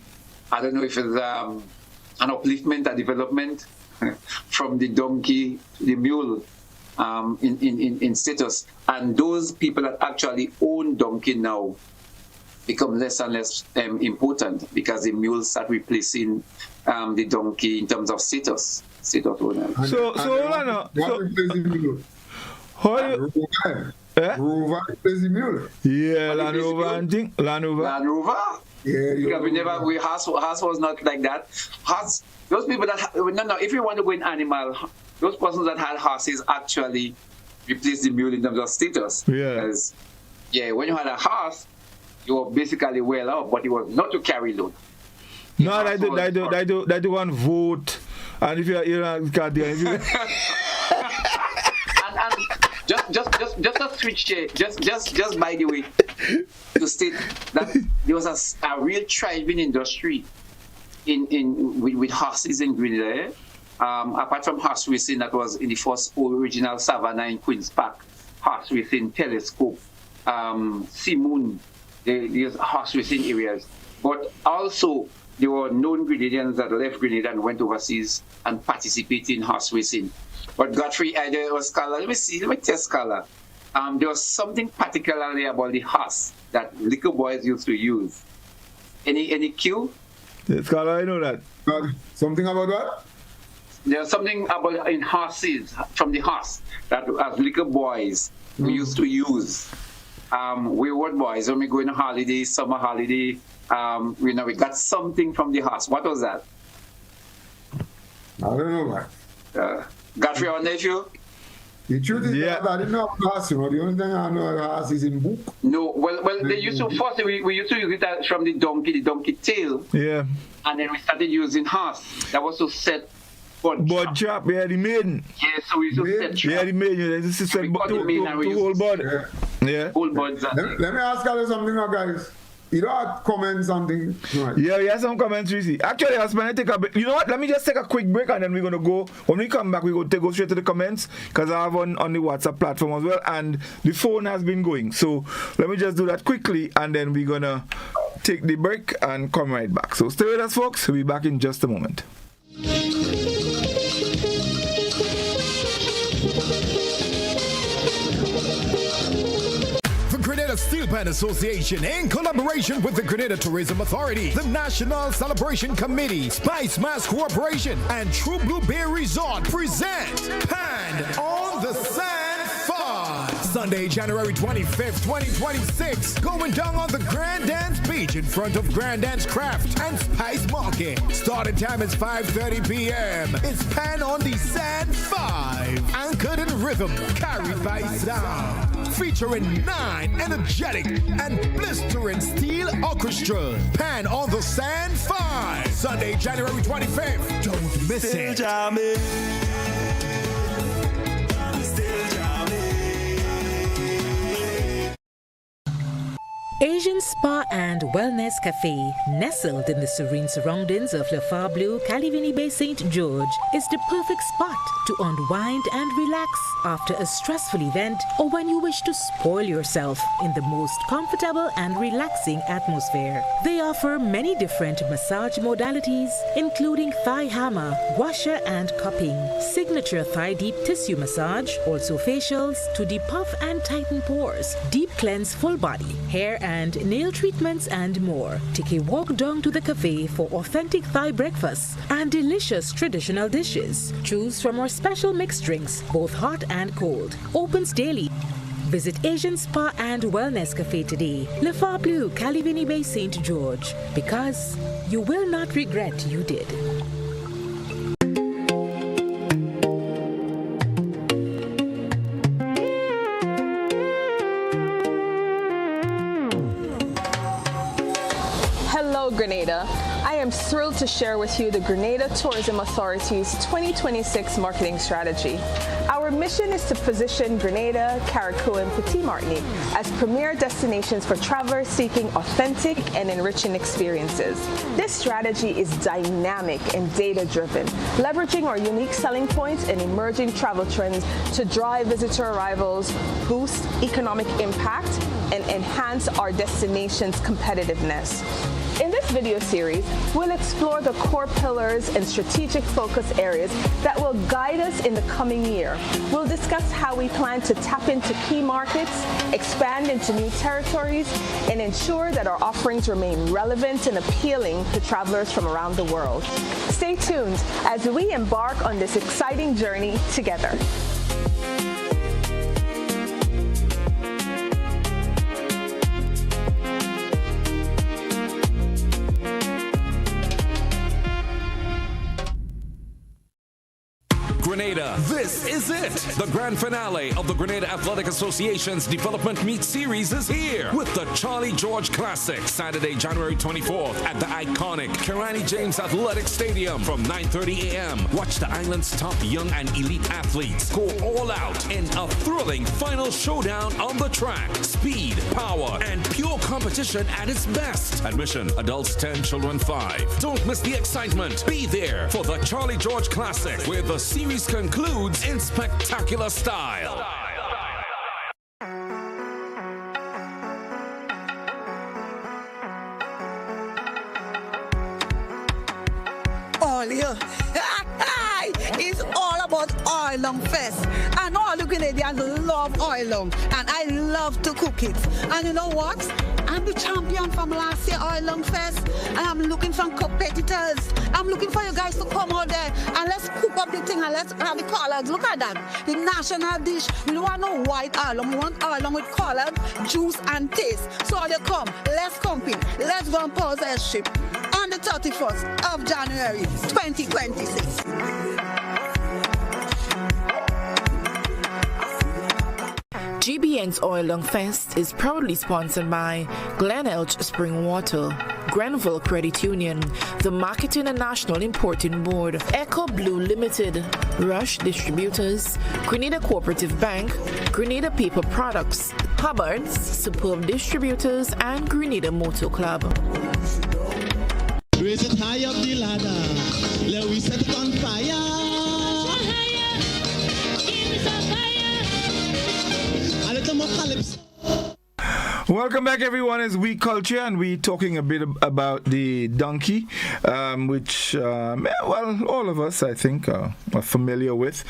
don't know if it's an upliftment, a development from the donkey to the mule in status. And those people that actually own donkey now become less and less important, because the mules start replacing the donkey in terms of status owners. So hold on now. Rover is the mule. Yeah, Land Rover and thing. Land Rover. Land Rover? Yeah, Because horse was not like that. Horse, those people that no, if you want to go in animal, those persons that had horses actually replaced the mule in terms of status. Yeah. Because when you had a horse, you were basically well off, but it was not to carry load. No, they do one vote, and if you're goddamn. And just a switch here, just by the way, to state that there was a real thriving industry with horses in Grenada. Apart from horse racing, that was in the first original Savannah in Queen's Park, horse racing, telescope, Sea Moon, there's horse racing areas. But also there were known Grenadians that left Grenada and went overseas and participated in horse racing. But Godfrey, there was Scholar. Let me test Scholar. There was something particularly about the horse that little boys used to use. Any cue? Scholar, I know that. Something about what? There's something about in horses, from the horse, that as little boys we used to use. Wayward boys, when we go on a holiday, summer holiday, we got something from the horse. What was that? I don't know, man. Godfrey, our nephew? The truth is that I didn't know about horse, The only thing I know about horse is in book. No, well, they used to first we used to use it from the donkey tail. Yeah. And then we started using horse. That was to set bud trap. Yeah, the maiden. Yeah, so we used to set trap. Yeah, the maiden. This is set to whole bud. Yeah. Whole buds. Let me ask you something now, guys. You don't comment something. Right. Yeah, we have some comments, Reece. Actually, I was going to take a break. You know what? Let me just take a quick break, and then we're going to go. When we come back, we're going to go straight to the comments, because I have on the WhatsApp platform as well, and the phone has been going. So let me just do that quickly, and then we're going to take the break and come right back. So stay with us, folks. We'll be back in just a moment. Steel Pan Association, in collaboration with the Grenada Tourism Authority, the National Celebration Committee, Spice Mass Corporation, and True Blue Bay Resort present Pan on the Sand Fun. Sunday, January 25th, 2026, going down on the Grand Dance Beach in front of Grand Dance Craft and Spice Market. Starting time is 5:30 p.m. It's Pan on the Sand 5, anchored in rhythm, carried by sound. featuring 9 energetic and blistering steel orchestras. Pan on the Sand 5, Sunday, January 25th. Don't miss it. Asian Spa and Wellness Cafe, nestled in the serene surroundings of Le Bleu, Calivini Bay, St. George, is the perfect spot to unwind and relax after a stressful event or when you wish to spoil yourself in the most comfortable and relaxing atmosphere. They offer many different massage modalities, including thigh hammer, washer and cupping, signature thigh deep tissue massage, also facials to depuff and tighten pores, deep cleanse full body, hair and nail treatments and more. Take a walk down to the cafe for authentic Thai breakfasts and delicious traditional dishes. Choose from our special mixed drinks, both hot and cold. Opens daily. Visit Asian Spa and Wellness Cafe today, Le Bleu, Calivini Bay, St. George, because you will not regret you did. Grenada. I am thrilled to share with you the Grenada Tourism Authority's 2026 marketing strategy. Our mission is to position Grenada, Carriacou, and Petit Martinique as premier destinations for travelers seeking authentic and enriching experiences. This strategy is dynamic and data-driven, leveraging our unique selling points and emerging travel trends to drive visitor arrivals, boost economic impact, and enhance our destination's competitiveness. In this video series, we'll explore the core pillars and strategic focus areas that will guide us in the coming year. We'll discuss how we plan to tap into key markets, expand into new territories, and ensure that our offerings remain relevant and appealing to travelers from around the world. Stay tuned as we embark on this exciting journey together. Grenada. This is it. The grand finale of the Grenada Athletic Association's Development Meet Series is here with the Charlie George Classic, Saturday, January 24th at the iconic Kirani James Athletic Stadium from 9:30 a.m. Watch the island's top young and elite athletes go all out in a thrilling final showdown on the track. Speed, power, and pure competition at its best. Admission, adults 10, children 5. Don't miss the excitement. Be there for the Charlie George Classic, where the series concludes in spectacular style. All here. It's all about Oil Long Fest. And all the Grenadians love Oil Long. And I love to cook it. And you know what? I'm the champion from last year Oil Long Fest. And I'm looking for competitors. I'm looking for you guys to come out there and let's cook up the thing and let's have the collards. Look at that. The national dish. We don't want no white oil long. We want oil long with collards, juice and taste. So all you come, let's compete. Let's go and pause our ship on the 31st of January 2026. GBN's Oil Long Fest is proudly sponsored by Glen Elch Spring Water, Grenville Credit Union, the Marketing and National Importing Board, Echo Blue Limited, Rush Distributors, Grenada Cooperative Bank, Grenada Paper Products, Hubbard's, Superb Distributors, and Grenada Motor Club. Raise it high up the ladder, let we set it on fire. Welcome back, everyone. It's We Culture, and we're talking a bit about the donkey, which, well, all of us, I think, are familiar with.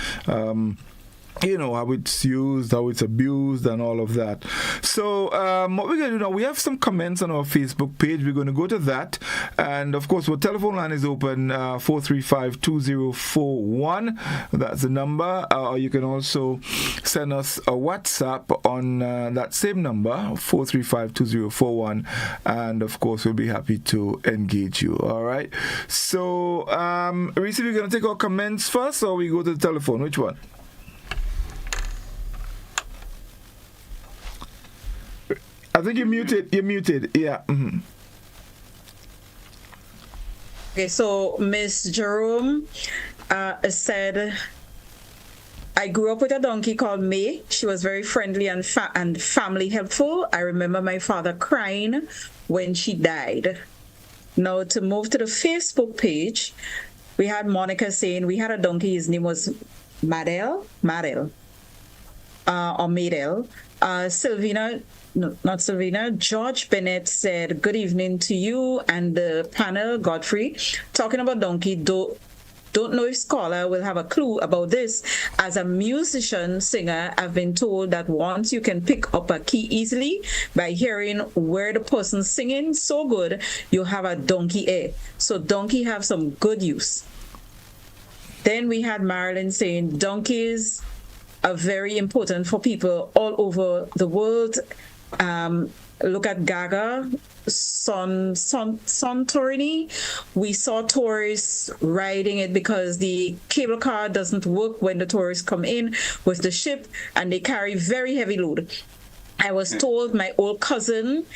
You know, how it's used, how it's abused, and all of that. So what we're going to do now, we have some comments on our Facebook page. We're going to go to that. And, of course, our telephone line is open, 435-2041. That's the number. Or you can also send us a WhatsApp on that same number, 435-2041. And, of course, we'll be happy to engage you. All right? So, Reece, we're going to take our comments first, or we go to the telephone? Which one? think you're muted. You're muted. Yeah. Mm-hmm. Okay, so Miss Jerome said, I grew up with a donkey called May. She was very friendly and family helpful. I remember my father crying when she died. Now, to move to the Facebook page, we had Monica saying we had a donkey. His name was Madel, or Madel. Sylvina, no, not Sylvina. George Bennett said, good evening to you and the panel, Godfrey. Talking about donkey, don't know if Scholar will have a clue about this. As a musician, singer, I've been told that once you can pick up a key easily by hearing where the person's singing so good, you have a donkey ear. So donkey have some good use. Then we had Marilyn saying donkeys are very important for people all over the world. Look at Gaga, Santorini. We saw tourists riding it because the cable car doesn't work when the tourists come in with the ship, and they carry very heavy load. I was told my old cousin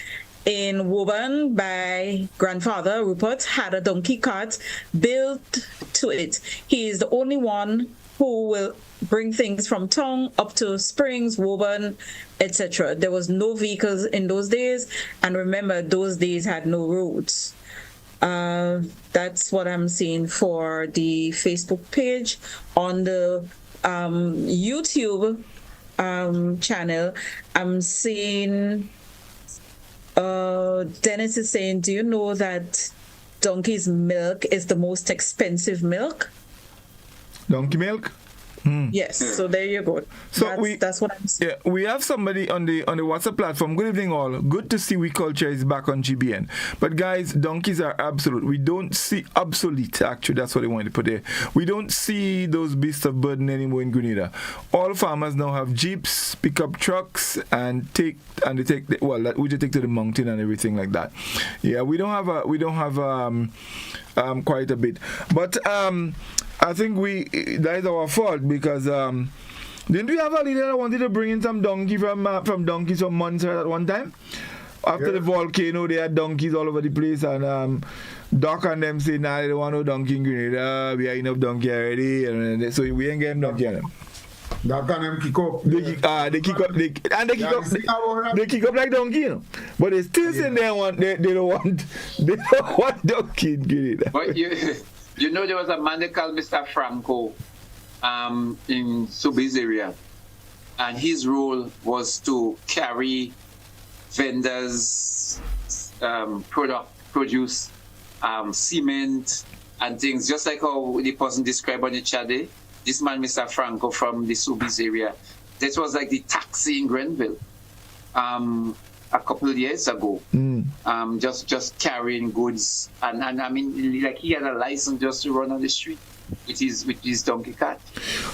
in Woburn by grandfather Rupert had a donkey cart built to it. He is the only one who will bring things from town up to Springs, Woburn, etc. There was no vehicles in those days, and remember, those days had no roads. That's what I'm seeing for the Facebook page. On the YouTube channel, I'm seeing Dennis is saying, do you know that donkey's milk is the most expensive milk? Donkey milk? Yes, so there you go. So that's what I'm saying. Yeah, we have somebody on the WhatsApp platform. Good evening, all. Good to see Oui Culture is back on GBN. But guys, donkeys are absolute. We don't see obsolete. Actually, that's what they wanted to put there. We don't see those beasts of burden anymore in Grenada. All farmers now have jeeps, pickup trucks, and we just take to the mountain and everything like that. Yeah, we don't have quite a bit, but I think that is our fault because didn't we have a leader that wanted to bring in some donkey from donkeys from Montserrat at one time? After the volcano, they had donkeys all over the place, and Doc and them say, nah, they don't want no donkey in Grenada. We have enough donkey already, and so we ain't getting donkey on them. Doc and them kick up. They kick up like donkey, you know. But they still say they don't want donkey in Grenada. But you know, there was a man they called Mr. Franco in Subi's area, and his role was to carry vendors' produce, cement, and things, just like how the person described on the chat there. This man, Mr. Franco from the Subi's area, this was like the taxi in Grenville a couple of years ago, just carrying goods, and I mean, like he had a license just to run on the street with his donkey cart.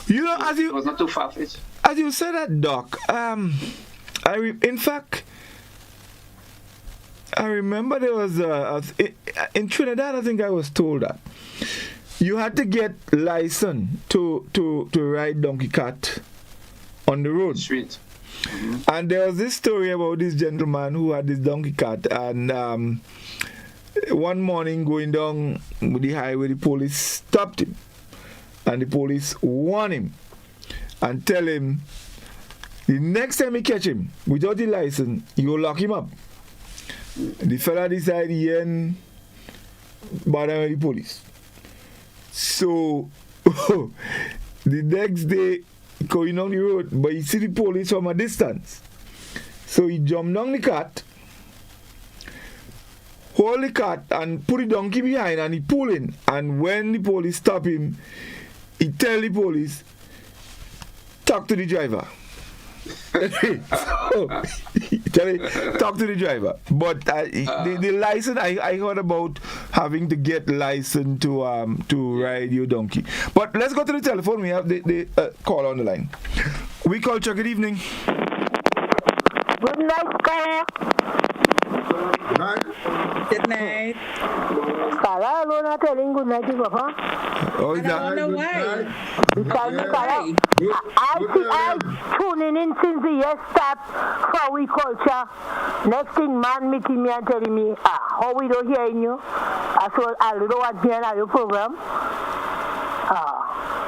You know, it was not too far-fetched. As you said that, Doc, in fact, I remember there was in Trinidad. I think I was told that you had to get license to ride donkey cart on the road. Street. Mm-hmm. And there was this story about this gentleman who had this donkey cart, and one morning going down the highway, the police stopped him, and the police warned him and tell him the next time you catch him without the license, you'll lock him up. The fella decided he ain't bothering the police. So the next day, going on the road, but he see the police from a distance. So he jumped down the cart, hold the cart, and put the donkey behind, and he pull in. And when the police stop him, he tell the police, talk to the driver. Talk to the driver. But the license, I heard about having to get license to ride your donkey. But let's go to the telephone. We have the call on the line. Oui Culture, good evening. Good night, sir. Good night. Good night. Kala alone are telling good night to Papa. Oh, And I wonder why. Because Kala, I tuning in since the year start for We Culture. Next thing, man meeting me and telling me, how we don't hearing you. I saw a little what me and your program.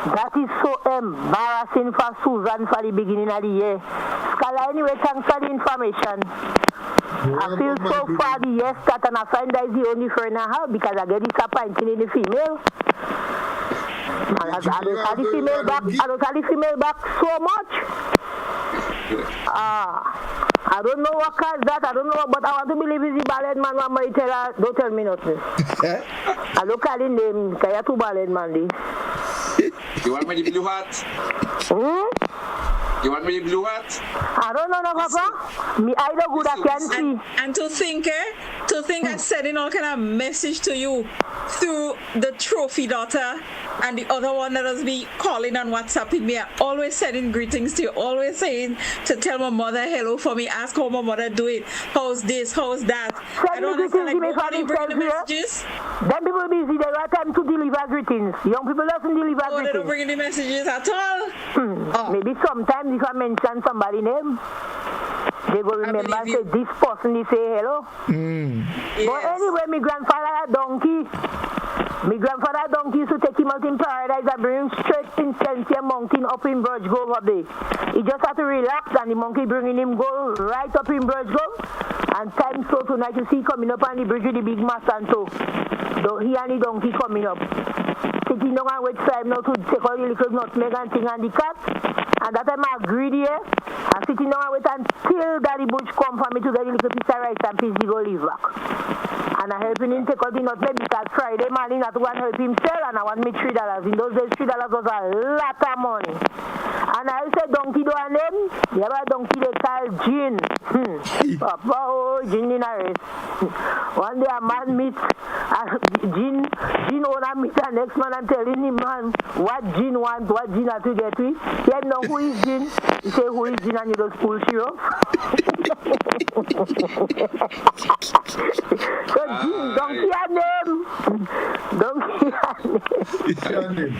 That is so embarrassing for Susan for the beginning of the year. Scala, anyway, thanks for the information. I feel so far the year start and I find that is the only friend I have because I get disappointed in the female. I don't have the female back so much. I don't know what caused that. I don't know, but I want to believe it's the ballet man. Mama, tell her, don't tell me nothing. I don't call his name. Because you're too ballet man. You want me the blue hat? You want me the blue hat? I don't know, no, Papa. Me, I don't good I can see. And to think I'm sending all kind of message to you through the trophy daughter and the other one that has been calling and WhatsApping me. I always sending greetings to you, always saying to tell my mother hello for me, ask how my mother do it, how's this, how's that. I don't understand, like, nobody bring the messages. Then people busy, they have time to deliver greetings. Young people doesn't deliver greetings. They don't bring any messages at all. Maybe sometimes if I mention somebody's name, they will remember and say this person, they say hello. Yes. But anyway, my grandfather had donkey. My grandfather donkey used to take him out in paradise and bring him straight in Sensia Mountain up in Birch Grove up there. He just had to relax and the monkey bringing him go right up in Birch Grove. And time so tonight you see coming up on the bridge with the big Masanto. He and the donkey coming up. Sitting down and wait for him now to take all the little nutmeg and thing and the cat. And that time I agreed here. And sitting down and wait until Daddy Bush come for me to get a little piece of rice and piece to go live back. And I helping him take out the nutmeg because Friday morning I want to help him sell and I want me $3. In those days $3 was a lot of money. And I said donkey do a name. You have a donkey they call Jean. Papa, oh, Jean in a race. One day a man meets Jean owner meets the next man and telling him, man, what Jean want, what Jean have to get with. He had know who is Jean. He say who is Jean and you just pull syrup. So Jean, donkey a name. Donkey a name.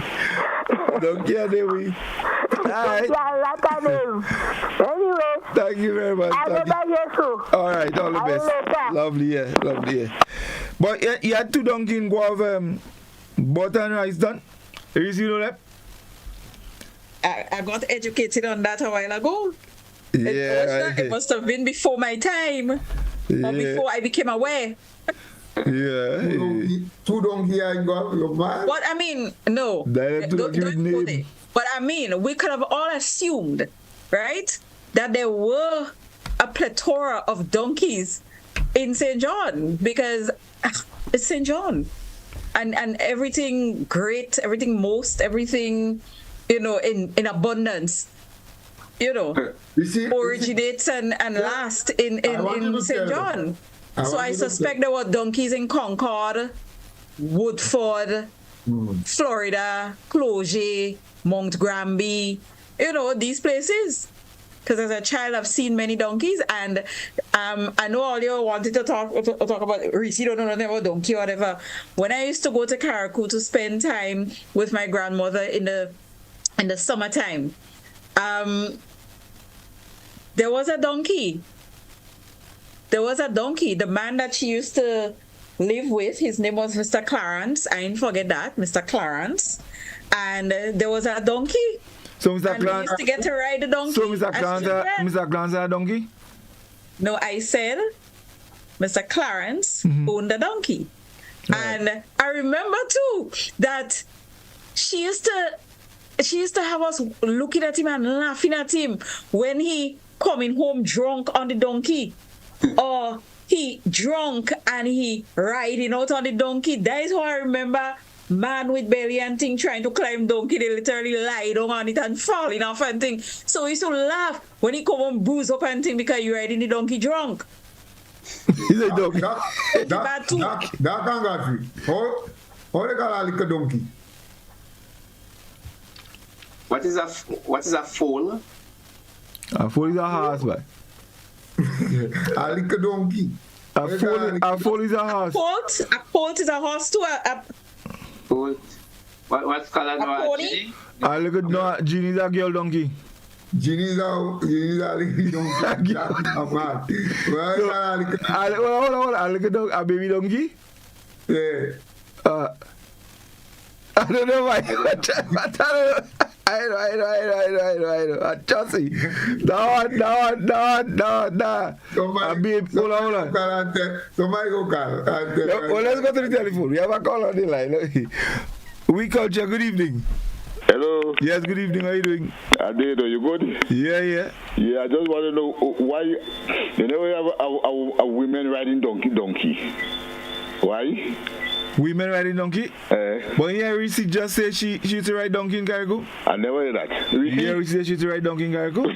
Donkey a name. Donkey a lot of name. Anyway. Thank you very much. I never hear so. All right, all the best. Lovely, yeah, lovely, yeah. But you had two donkeys in Guava, butter and rice done. Reece, you know that? I got educated on that a while ago. Yeah. It must have been before my time. Or before I became aware. Yeah. Two donkeys in Guava. But I mean, no. Don't go there. But I mean, we could have all assumed, right, that there were a plethora of donkeys in St. John because it's St. John. And everything great, everything everything, in abundance, originates and lasts in St. John. So I suspect there were donkeys in Concord, Woodford, Florida, Cloget, Mount Granby, these places. Because as a child, I've seen many donkeys, and I know all you wanted to talk about Reece, don't know nothing about donkey or whatever. When I used to go to Carriacou to spend time with my grandmother in the summertime, there was a donkey. The man that she used to live with, his name was Mr. Clarence. I didn't forget that, Mr. Clarence. And there was a donkey. So Mr. Clarence used to get to ride the donkey. So Mr. Clarence had a donkey? No, I said Mr. Clarence owned a donkey. Right. And I remember too that she used to have us looking at him and laughing at him when he coming home drunk on the donkey. Or he drunk and he riding out on the donkey. That is how I remember man with belly and thing trying to climb donkey. They literally lie down on it and falling off and thing. So we used to laugh when he come and bruise up and thing because you riding the donkey drunk. He's a donkey. That can Godfrey. How they call a little donkey? What is a foal? A foal is a horse, boy. A little donkey. A foal is a horse. A colt is a horse too. Colt. What's called A pony? I look at no, Genie is a girl donkey. Genies are lady donkey. Hold on. I look at a baby donkey. Yeah. I don't know why. I know. Chelsea. No. Hold on. Somebody go call. Well, let's go to the telephone. We have a call on the line. We Culture, good evening. Hello. Yes, good evening. How are you doing? I did. Are you good? Yeah. Yeah, I just want to know why you never have a women riding donkey. Why? Women riding donkey? But here Reece just say she used to ride donkey in Carrico. I never heard that. Here Reece said she used to ride donkey in Carrico.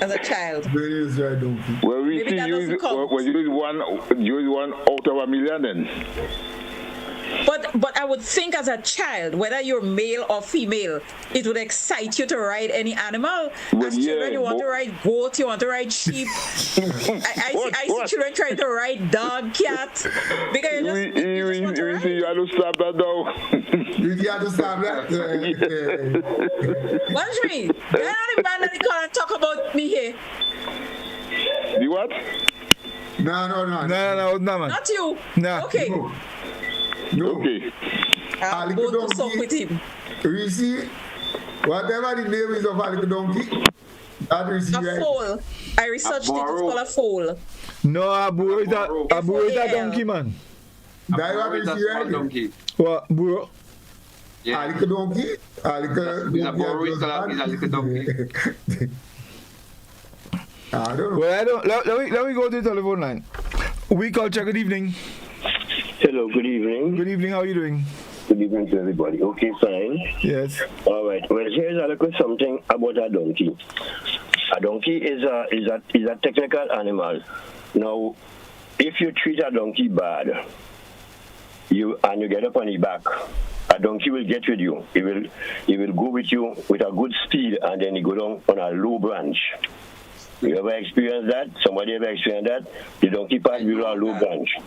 As a child. Reece ride donkey. Well, Reece use one out of a million then. But I would think as a child, whether you're male or female, it would excite you to ride any animal. As children, you want to ride goat, you want to ride sheep. I see children trying to ride dog, cat. Because you just want to ride. You have to stop that though. You have to stop that. What's me? They're not the man that they call and talk about me here. The what? No, man. Not you. No. Okay. No. Okay. I'll go to talk with him. Reece, whatever the name is of a little donkey, that Reece right. A foal. I researched it. It's called a foal. No, a burro is a donkey, man. That one is right. Donkey. What, burro? Yeah. A little donkey. A burro is a little donkey. I don't know. Well, let me go to the telephone line. We Culture, good evening. Hello, good evening. Good evening, how are you doing? Good evening to everybody. Okay, fine. Yes. All right. Well, here's a little something about a donkey. A donkey is a technical animal. Now, if you treat a donkey bad, you get up on the back, a donkey will get with you. He will go with you with a good speed, and then he go down on a low branch. You ever experienced that? Somebody ever experienced that? The donkey pass below a low branch,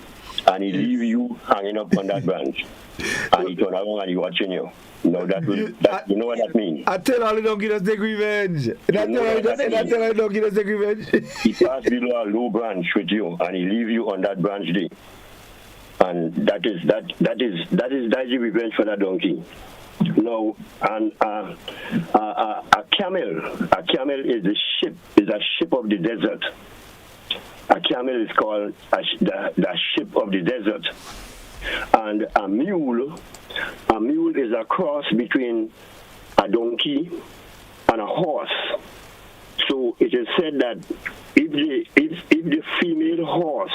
and he leave you hanging up on that branch, and he turn around and he watching you. No, you know what that means? I tell all the donkey to take revenge. I tell all the donkey to take revenge. He pass below a low branch with you, and he leave you on that branch there. And that is the revenge for that donkey. No, and a camel is a ship of the desert. A camel is called the ship of the desert, and a mule is a cross between a donkey and a horse. So it is said that if the female horse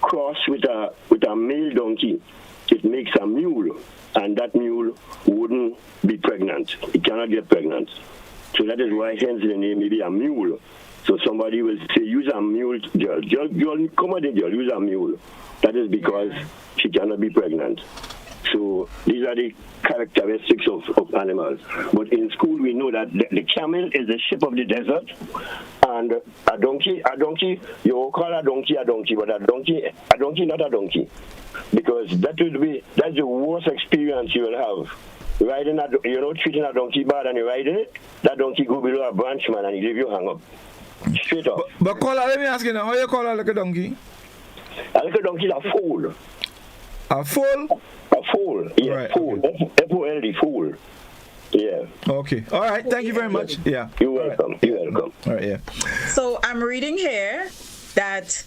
cross with a male donkey, it makes a mule, and that mule wouldn't be pregnant. It cannot get pregnant. So that is why hence the name may be a mule. So somebody will say, use a mule, girl, come on, girl, use a mule. That is because she cannot be pregnant. So these are the characteristics of animals. But in school we know that the camel is the ship of the desert, and a donkey, you will call a donkey, but a donkey not a donkey. Because that's the worst experience you will have. Riding treating a donkey bad and you riding it, that donkey go below a branch, man, and he leave you hang up. Straight up. But let me ask you now, how you call a little donkey? A little donkey is a foal. A foal? A foal, yeah, right, foal. Okay. F-O-L-D, foal. Yeah. Okay. All right. Thank you very much. Yeah. You're welcome. Right. You're welcome. All right. Yeah. So I'm reading here that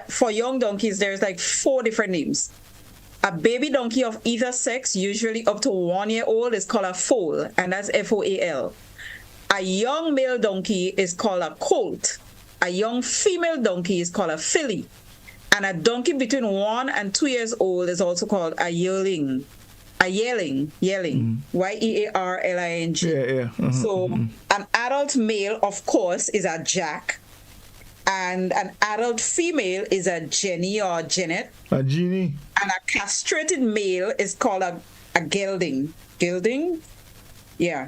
for young donkeys, there's like 4 different names. A baby donkey of either sex, usually up to 1 year old, is called a foal, and that's F-O-A-L. A young male donkey is called a colt. A young female donkey is called a filly. And a donkey between 1 and 2 years old is also called a yearling. A yearling. Y-E-A-R-L-I-N-G. Yeah. So an adult male, of course, is a jack. And an adult female is a Jenny or Janet. A genie. And a castrated male is called a gelding. Gelding? Yeah.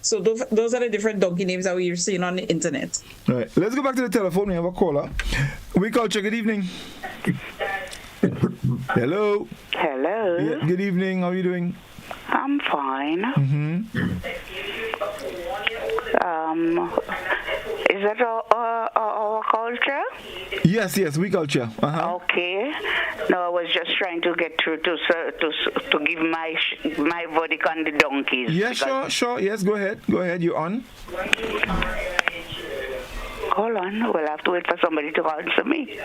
So those are the different donkey names that we're seeing on the internet. All right. Let's go back to the telephone. We have a caller. Oui Culture, good evening. Hello. Hello. Yeah, good evening. How are you doing? I'm fine. Is that our culture? Yes, Oui Culture. Okay. No, I was just trying to get through to give my verdict on the donkeys. Yes, sure. Yes, go ahead. You're on. Hold on. We'll have to wait for somebody to answer me.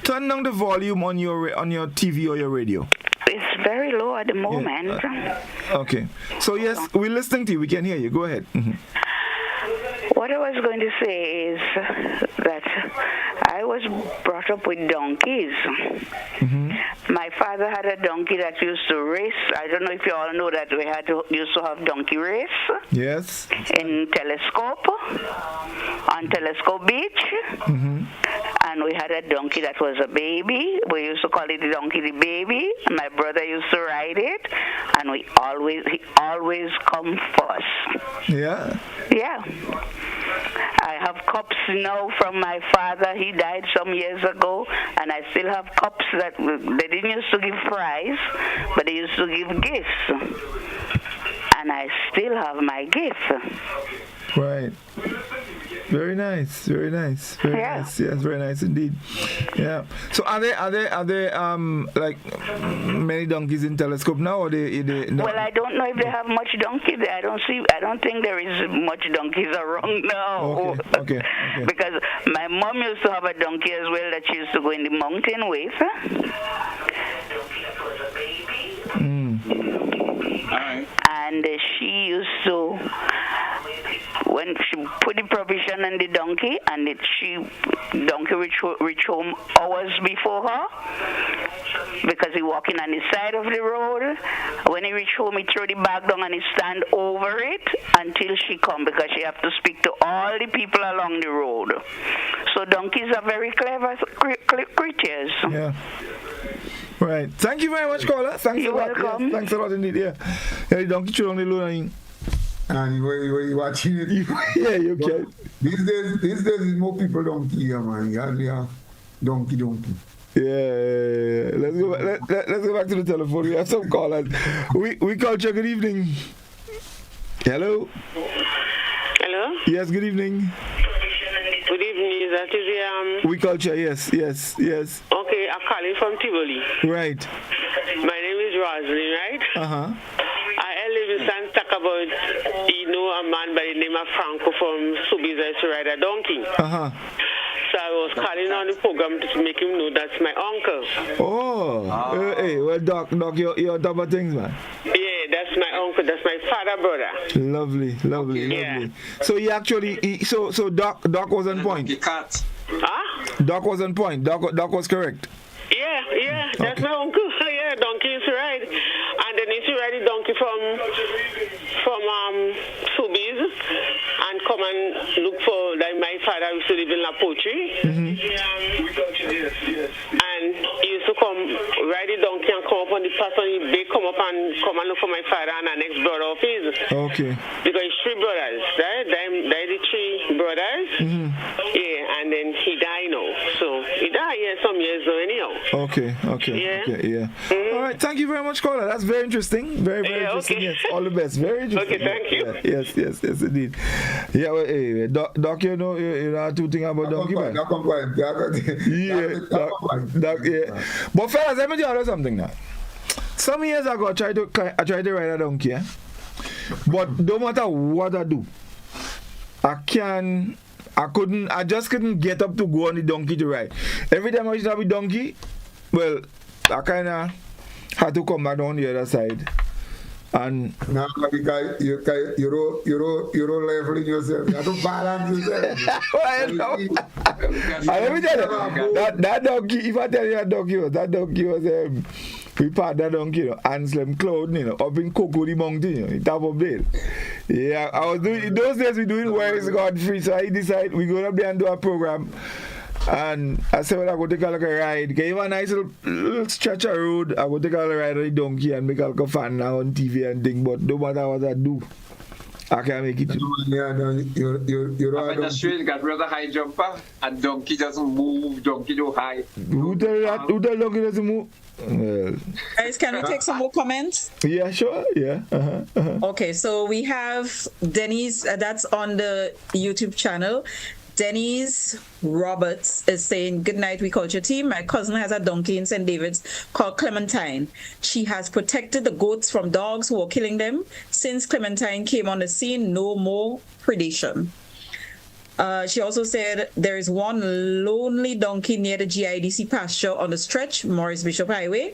Turn down the volume on your TV or your radio. It's very low at the moment. Okay. So yes, we're listening to you. We can hear you. Go ahead. What I was going to say is that I was brought up with donkeys. My father had a donkey that used to race. I don't know if you all know that we used to have donkey race. Yes. In Telescope, on Telescope Beach. And we had a donkey that was a baby. We used to call it the donkey the baby. My brother used to ride it, and he always come first. Yeah. Yeah. I have cups now from my father. He died some years ago, and I still have cups that they didn't used to give prize, but they used to give gifts. And I still have my gift. Right. Very nice. Nice. Yes, very nice indeed. Yeah. So are there like many donkeys in Telescope now, or they no? Well, I don't know if they have much donkey there. I don't think there is much donkeys around now. Okay. Because my mom used to have a donkey as well that she used to go in the mountain with. And she used to, when she put the provision on the donkey, and donkey reach home hours before her, because he walking on the side of the road. When he reach home, he throw the bag down and he stand over it until she come, because she have to speak to all the people along the road. So donkeys are very clever creatures. Yeah. Right. Thank you very much, caller. Thanks You're a lot. welcome. Yes, thanks a lot indeed. Yeah. The donkey show on the load. And you watching it. Yeah, you can. These days more people donkey here, man. Yeah, donkey. Yeah. Let's go back to the telephone. We have some callers. We Culture, good evening. Hello. Hello. Yes, good evening. Good evening. Is that We Culture, yes. Okay, I'm calling from Tivoli. Right. My name is Roslyn, right? I live in San talk about, a man by the name of Franco from Subiza used to ride a donkey. So I was calling on the program to make him know that's my uncle. Oh. Hey, well, Doc, you're on top of things, man. Yeah, that's my uncle. That's my father brother. Lovely. So he actually, so Doc was on point. Doc was on point. Doc was correct. Yeah, that's my uncle. Yeah, donkey used to ride, and then he used to ride the donkey from Subiz and come and look for, like, my father used to live in La Poterie. And he used to come ride the donkey and come up on the path, and they come and look for my father and the next brother of his. Okay. Because it's three brothers, right? They're the three brothers. Yeah, and then he died now. So he died some years ago anyhow. Okay. Yeah. All right. Thank you very much, caller. That's very interesting. Very interesting. Okay. Yes. All the best. Very interesting. Okay, thank you. Yeah. Yes, indeed. Yeah. Well, hey, Doc, you know two things about donkey, man. Yeah. But fellas, let me tell you something now. Some years ago, I tried to ride a donkey, but no matter what I do, I just couldn't get up to go on the donkey to ride. Every time I used to have a donkey, well, I kind of had to come back down the other side. And now, because you're leveling yourself. You have to balance yourself. I know. Let me tell you, that donkey, if I tell you that donkey was we part that donkey, Anselm Cloud, up in Cocody Mountain, the top of there. Yeah, I was doing, in those days we doing Where is Godfrey, so I decided we go up there and do a program. And I said, well, I go take a look ride. Give a nice little stretch of road. I go take a little ride on the donkey and make a look fan now on TV and thing. But no matter what I do, I can't make it. Yeah, no, you're right. In Australia, got rather high jumper, and donkey doesn't move. Donkey do high. Who tell that? Who tell donkey doesn't move? Guys, can we take some more comments? Yeah, sure. Yeah. Okay, so we have Denise, that's on the YouTube channel. Denise Roberts is saying, good night, We Culture team. My cousin has a donkey in St. David's called Clementine. She has protected the goats from dogs who are killing them. Since Clementine came on the scene, no more predation. She also said there is one lonely donkey near the GIDC pasture on the stretch, Morris Bishop Highway.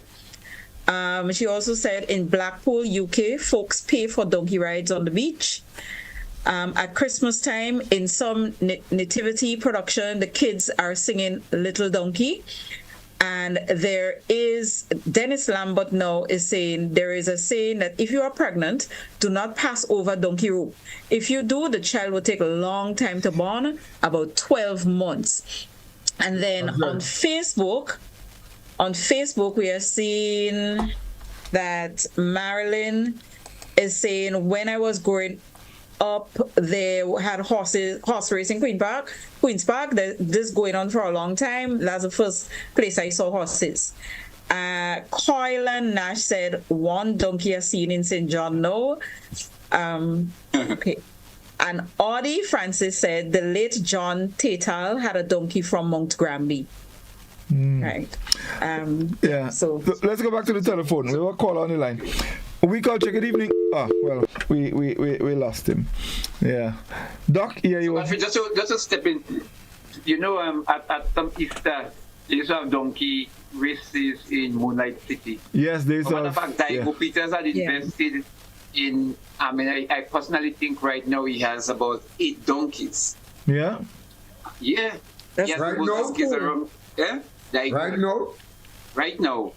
She also said in Blackpool, UK, folks pay for donkey rides on the beach. At Christmas time, in some nativity production, the kids are singing Little Donkey. And there is, Dennis Lambert now is saying, there is a saying that if you are pregnant, do not pass over donkey rope. If you do, the child will take a long time to born, about 12 months. And then on Facebook, we are seeing that Marilyn is saying, when I was growing up, they had horse race in Queen's Park. This going on for a long time. That's the first place I saw horses. Coylan Nash said one donkey is seen in St. John now. Okay. And Audie Francis said the late John Tatal had a donkey from Mount Granby. Right. Yeah. So let's go back to the telephone. We will call on the line. We Culture, good evening. Oh, well, we lost him. Yeah. Doc, yeah, you want... Just to step in, you know, at some Easter, they used to have donkey races in Moonlight City. Yes, they used to have... Matter of fact, Diego Peters had invested in, I mean, I personally think right now he has about 8 donkeys. Yeah? Yeah. That's right now? Around, yeah? Right now? Right now.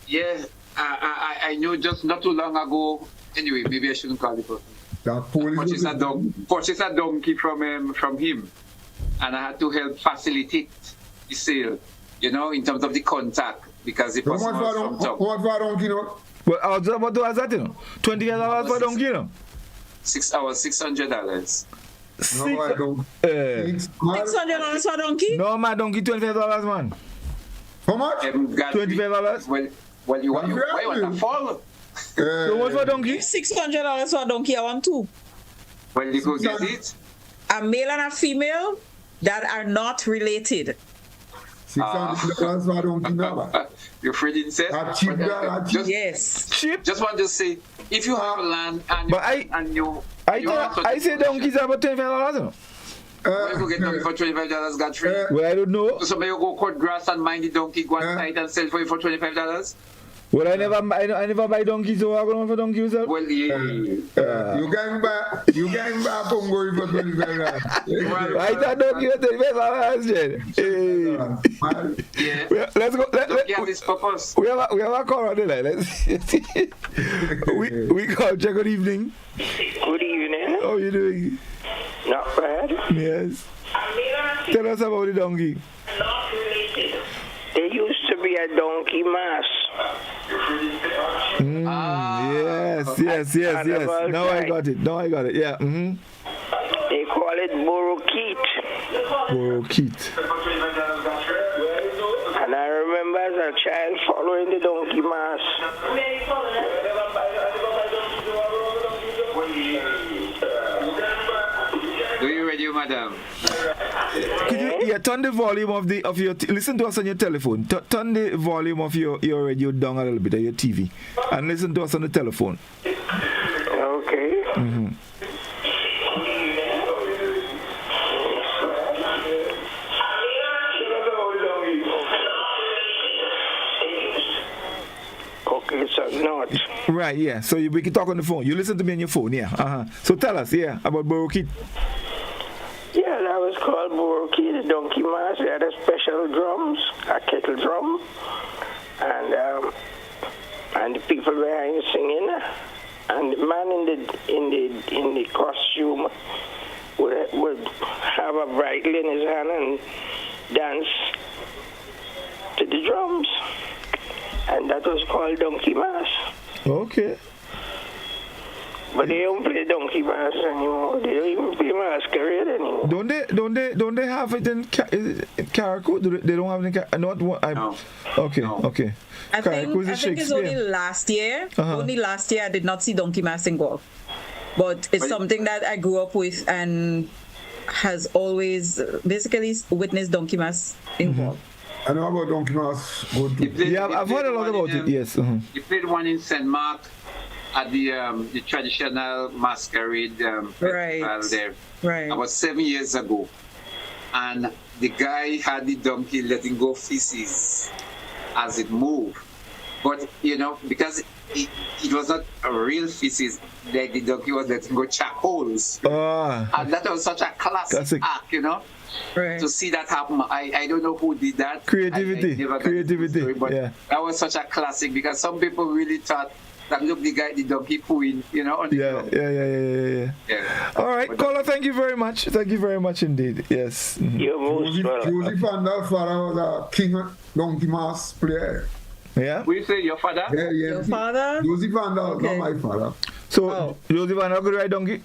Yeah. I know just not too long ago. Anyway, maybe I shouldn't call it. Purchased a donkey from him, and I had to help facilitate the sale. You know, in terms of the contact, because it was from top. What for a donkey, no? Well, what was that, you know? $20 for a donkey, you know? $600. No, I don't. $600 for a donkey? No, my donkey, $25, man. How much? $25. Well, you want to follow? So what for a donkey? $600 for a donkey, I want two. Well, you go get it. A male and a female that are not related. $600 for a donkey now. Your friend insist? Yes. Cheap. Just want to say, if you have land and I say donkeys are about $25, you know? Where you go get donkey for $25, Godfrey? Well, I don't know. So somebody go cut grass and mind the donkey, go outside and sell for you for $25? Well, I never buy donkeys, so I'm going for donkey yourself. Well, yeah. You can buy Pongo for $25. I thought donkey was $25, yeah. Let's go. Donkey have this purpose. We have a call on the line. We Culture, good evening. Good evening. How are you doing? Not bad. Yes. Tell us about the donkey. There used to be a donkey mass. Yes. Now I got it. Yeah. Mm-hmm. They call it Borokit. And I remember as a child following the donkey mass. Do you ready, madam? Could you turn the volume of your listen to us on your telephone. Turn the volume of your radio down a little bit of your TV and listen to us on the telephone. Okay. Mm-hmm. Okay, so not. Right, yeah. So we can talk on the phone. You listen to me on your phone, yeah. So tell us, about Borokit. Yeah, that was called Borokit, the donkey mass. They had a special drums, a kettle drum, and the people behind singing, and the man in the costume would have a bridle in his hand and dance to the drums. And that was called donkey mass. Okay. But they don't play donkey mass anymore. They don't even play masquerade anymore. Don't they have it in Carriacou? They don't have it in Carriacou? No. Okay, okay. I think it's only last year. Only last year I did not see donkey mass in golf. But it's something that I grew up with and has always basically witnessed donkey mass in golf. I know about donkey mass. Yeah, I've heard a lot about it, yes. He played one in St. Mark at the traditional masquerade festival there. Right. About 7 years ago. And the guy had the donkey letting go feces as it moved. But, because it was not a real feces, like the donkey was letting go charcoals. And that was such a classic act, Right. To see that happen. I don't know who did that. Creativity. Story, but yeah. That was such a classic because some people really thought that look the donkey pooing, on the ground. Yeah. All right, caller, thank you very much. Thank you very much indeed. Yes. Josie Vandal's father was a king donkey mass player. Yeah? Will you say your father? Yeah. Your father? Josie Vandal, not my father. So, Josie Vandal could ride donkey?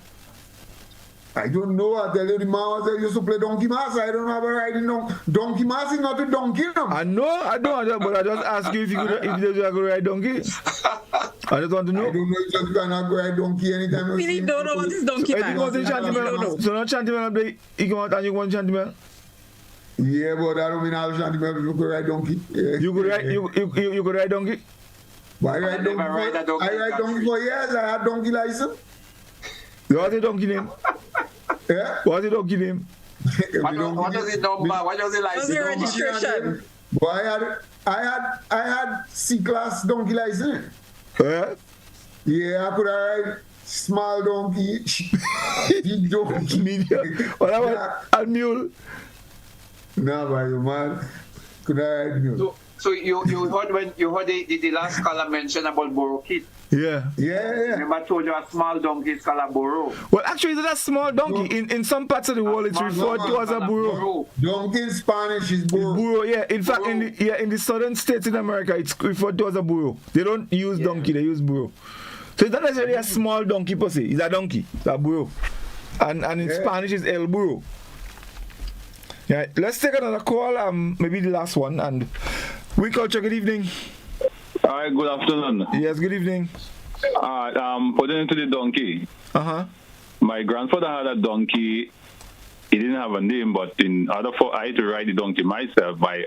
I don't know. I tell you, the man used to play donkey mass. I don't have a riding donkey mass is not a donkey. I know, but I just ask you if you could ride donkey. I just want to know. I don't know if you can ride donkey anytime. Really don't know what is donkey mass. So not Chantimel, you go out and you want Chantimel? Yeah, but I don't mean all Chantimel you could ride donkey. Yeah. You could ride donkey? But I ride donkey for years. I had donkey license. What's the donkey name? Yeah? What's the donkey name? What was the number? What was the license? What's the registration? Well, I had C-class donkey license. Yeah? Yeah, I could ride small donkey, big donkey. Medium. What about a mule? No, but you man. Could I ride mule? So you heard when you heard the last caller mention about Boro Kid? Yeah. Remember I told you a small donkey is called a burro. Well, actually, it's not a small donkey. In some parts of the world, it's referred to as a burro. Donkey in Spanish is burro. Burro, yeah. In fact, in the southern states in America, it's referred to as a burro. They don't use donkey; they use burro. So it's not necessarily a small donkey per se. It's a donkey, it's a burro, and in Spanish it's el burro. Yeah. Let's take another call. Maybe the last one. And Oui Culture, good evening. Hi, good afternoon. Yes, good evening. Putting into the donkey. My grandfather had a donkey. He didn't have a name, but in order for I to ride the donkey myself, my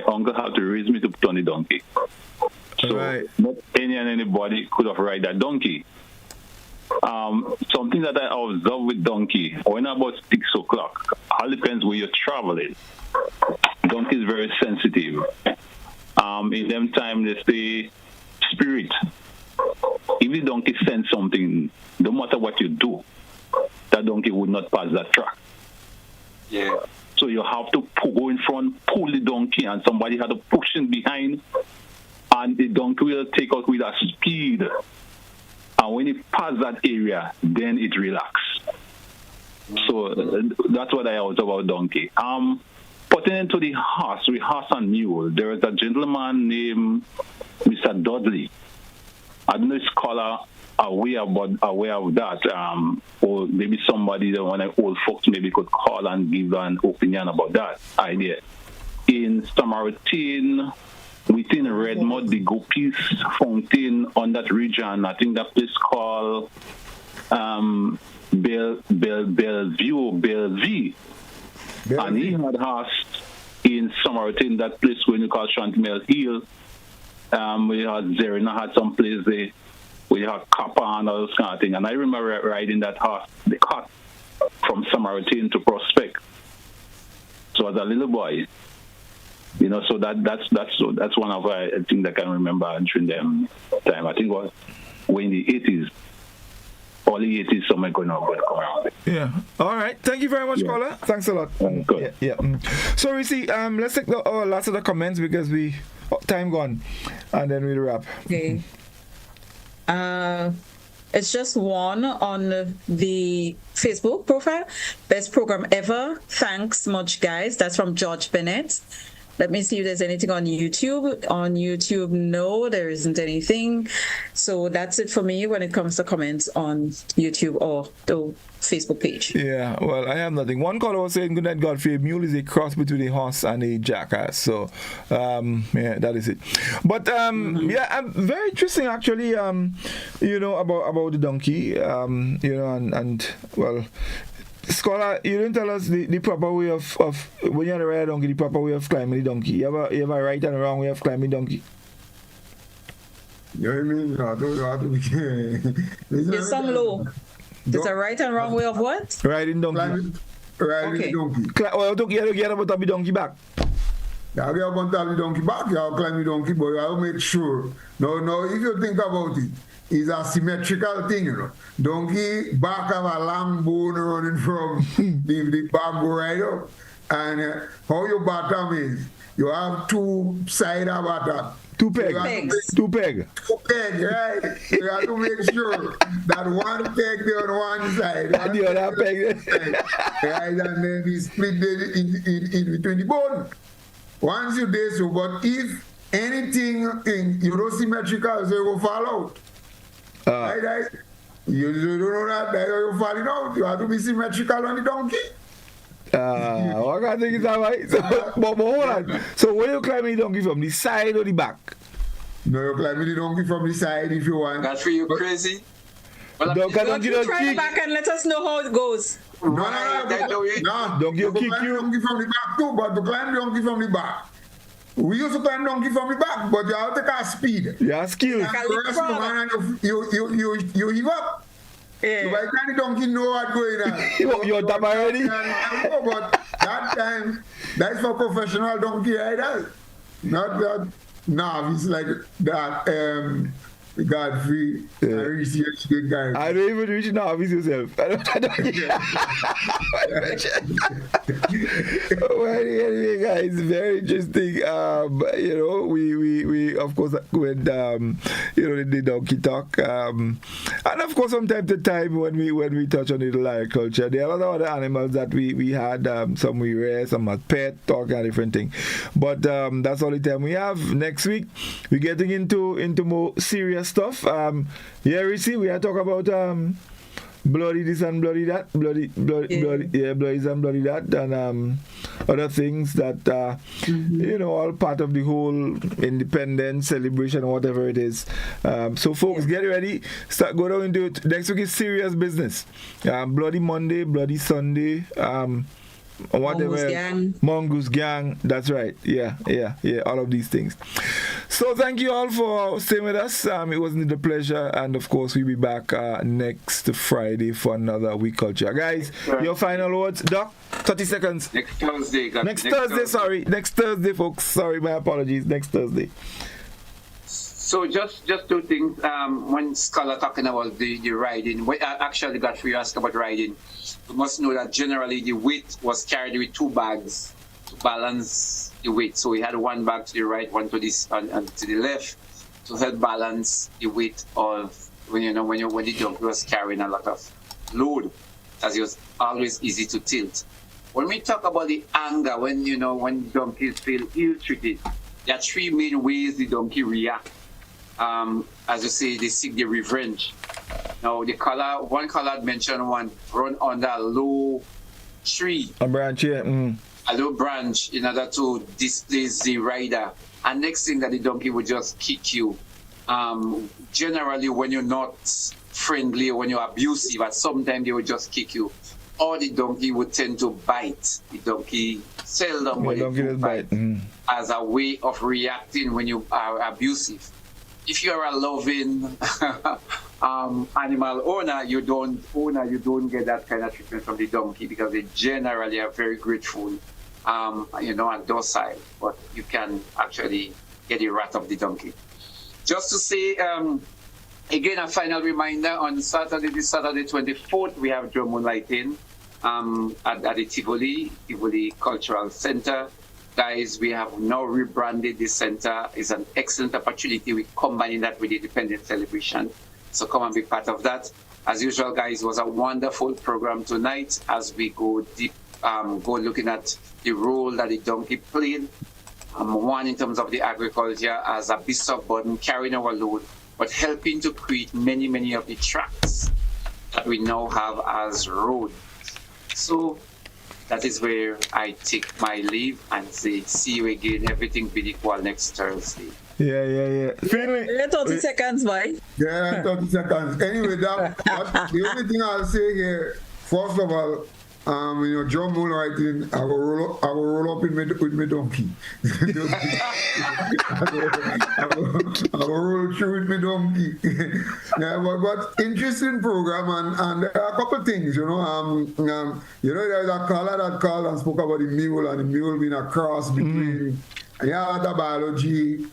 uncle had to raise me to put on the donkey. So not anybody could have ride that donkey. Something that I observed with donkey, when about 6 o'clock, all depends where you're traveling. Donkey is very sensitive. In them time, they say spirit. If the donkey sends something, no matter what you do, that donkey would not pass that track. Yeah. So you have to go in front, pull the donkey, and somebody had to push in behind, and the donkey will take out with a speed. And when it passes that area, then it relaxes. So that's what I always about donkey. Putting into the horse, with horse and mule, there is a gentleman named Mr. Dudley. I don't know if scholar aware of that, or maybe somebody, one of old folks maybe could call and give an opinion about that idea. In Samaritan, within Redmond, the Gopis Fountain on that region, I think that place called Bellevue. And he had horse in Samaritan, that place when you call Chantimel Hill. We had Zerina had some place there where you had copper and all those kind of things. And I remember riding that horse, the cart from Samaritan to Prospect. So as a little boy, so that's one of the things I can remember during them time. I think it was in the 80s. Early 80s, somewhere going on around. Yeah. All right. Thank you very much, caller. Thanks a lot. Good. Yeah. So, Reece, let's take the last of the comments because time gone, and then we'll wrap. Okay. It's just one on the Facebook profile. Best program ever. Thanks much, guys. That's from George Bennett. Let me see if there's anything on YouTube. On YouTube, no, there isn't anything. So that's it for me when it comes to comments on YouTube or the Facebook page. Yeah, well, I have nothing. One caller was saying, good night, Godfrey. A mule is a cross between a horse and a jackass. So, yeah, that is it. But, yeah, very interesting, actually, you know, about the donkey, you know, and well, Scholar, you didn't tell us the proper way of when you're on a ride donkey, the proper way of climbing the donkey. You have a right and a wrong way of climbing donkey? You know what I mean? You have to be You sung low. There's a right and wrong way of what? Riding donkey. Riding donkey. Well, you have to get up on top of the donkey back. You have to get up on top of the donkey back, you have to climb the donkey, but you have to make sure. No, if you think about it, it's a symmetrical thing, you know. Donkey back have a long bone running from the back go right up. And how your bottom is, you have two sides of bottom. Two peg. Two peg. Two peg, right? You have to make sure that one peg there on one side. And the other peg. Right, and then we split in between the bone. Once you do so, but if anything in you symmetrical, so you go fall out. Right? You don't know that you're falling out. You have to be symmetrical on the donkey. I can't think it's that right. So, but hold on. So where you climbing the donkey from? The side or the back? No, you're climbing the donkey from the side if you want. Godfrey, you crazy? Well, don't try back and let us know how it goes. No, donkey will kick you. Donkey from the back too, but to climb the donkey from the back. We used to climb donkey from the back, but you have to take a speed. Yeah, skill. You give up. Yeah. So by the time the donkey know what's going on. You're done already? But that time, that's for professional donkey riders. Not that novice like that. Godfrey, Reece, guy. I don't even reach novice yourself. I don't Well, anyway, guys, very interesting. You know, we of course went you know, the donkey talk, and of course from time to time when we touch on the agriculture, there are a lot of other animals that we had. Some we rear, some as pet, all kind of different things. But that's all the time we have. Next week we're getting into more serious stuff. Yeah, Reece, we are talking about bloody this and bloody that, bloody this and bloody that, and other things that you know, all part of the whole independence celebration or whatever it is. So folks, get ready. Go down into it. Next week is serious business. Bloody Monday, bloody Sunday. Whatever. Mongoose gang. That's right. Yeah. All of these things. So thank you all for staying with us. It was indeed a pleasure, and of course we'll be back next Friday for another We Culture. Guys, your final words, Doc. 30 seconds. Next Thursday. Next Thursday. Next Thursday, folks. Sorry, my apologies. Next Thursday. So just two things. When Scholar talking about the riding, actually Godfrey asked about riding. We must know that generally the weight was carried with two bags to balance the weight. So we had one bag to the right, one to this and to the left to help balance the weight of when the donkey was carrying a lot of load, as it was always easy to tilt. When we talk about the anger, when donkeys feel ill-treated, there are three main ways the donkey react. As you say, they seek their revenge. Now, one caller had mentioned one run under a low tree. A branch, yeah. A low branch in order to displace the rider. And next thing that the donkey would just kick you. Generally, when you're not friendly or when you're abusive, but sometimes they would just kick you. Or the donkey would tend to bite. The donkey seldom will bite as a way of reacting when you are abusive. If you are a loving animal owner, you don't get that kind of treatment from the donkey because they generally are very grateful, and docile. But you can actually get the wrath of the donkey. Just to say, again, a final reminder: on Saturday 24th, we have drum moonlighting at the Tivoli Cultural Center. Guys, we have now rebranded this center. It's an excellent opportunity. We're combining that with the independence celebration. So come and be part of that. As usual, guys, it was a wonderful program tonight as we go deep, go looking at the role that the donkey played. One in terms of the agriculture as a beast of burden, carrying our load, but helping to create many, many of the tracks that we now have as roads. So that is where I take my leave and say, see you again, everything being equal next Thursday. Yeah. Finley. 30 seconds, boy. Yeah, 30 seconds. Anyway, the only thing I'll say here, first of all, John Moon writing, I will roll up with my donkey. I will roll through with my donkey. Yeah, but interesting program, and there are a couple of things, there's a caller that called and spoke about the mule being a cross between the biology with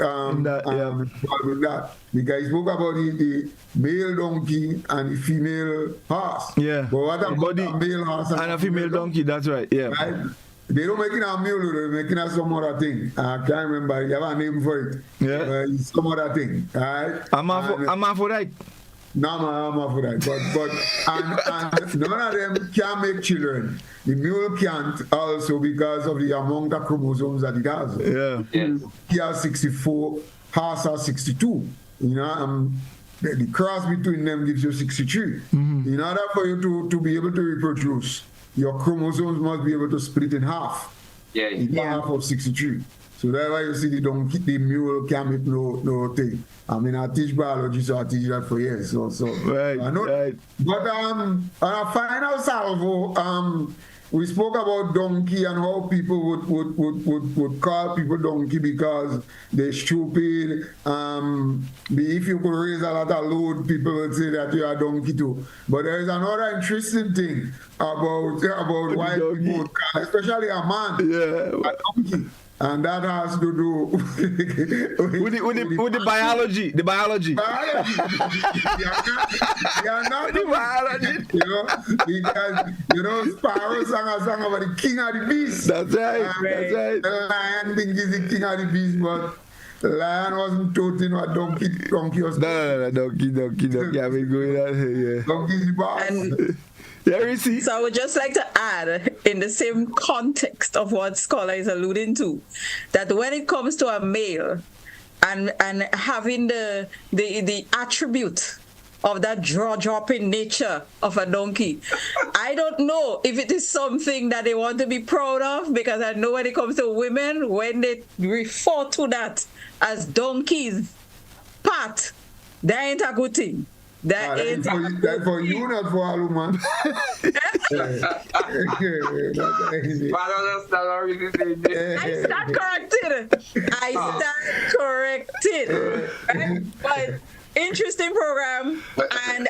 that. The guy spoke about the male donkey and the female horse. Yeah. But what about the male horse and a female donkey? That's right. Yeah. Right? They don't make it a mule, they're making it some other thing. I can't remember. You have a name for it. Yeah. It's some other thing. Right? I'm Hermaphrodite. No, I'm Hermaphrodite. But and none of them can make children. The mule can't also because of the amount of chromosomes that it has. Yeah. He has 64, horse has 62. The cross between them gives you 63. Mm-hmm. In order for you to be able to reproduce, your chromosomes must be able to split in half. Half of 63. So that's why you see the mule can make no thing. I mean, I teach biology, so I teach that for years. So right, I know. Right. But on a final salvo, we spoke about donkey and how people would call people donkey because they're stupid. If you could raise a lot of load, people would say that you are a donkey too. But there is another interesting thing about why people would call, especially a man, a donkey. And that has to do with the biology. The biology. They are not the biology. Because Sparrow sang a song about the king of the beast. That's right. That's right. The lion thinks he's the king of the beast, but the lion wasn't toting what donkey was. No, donkey. I've been going out here. Donkey's the boss. So I would just like to add, in the same context of what Scholar is alluding to, that when it comes to a male and having the attribute of that jaw-dropping nature of a donkey, I don't know if it is something that they want to be proud of, because I know when it comes to women, when they refer to that as donkeys, Pat, that ain't a good thing. That for you, not for all women. I stand corrected. Right? But interesting program, and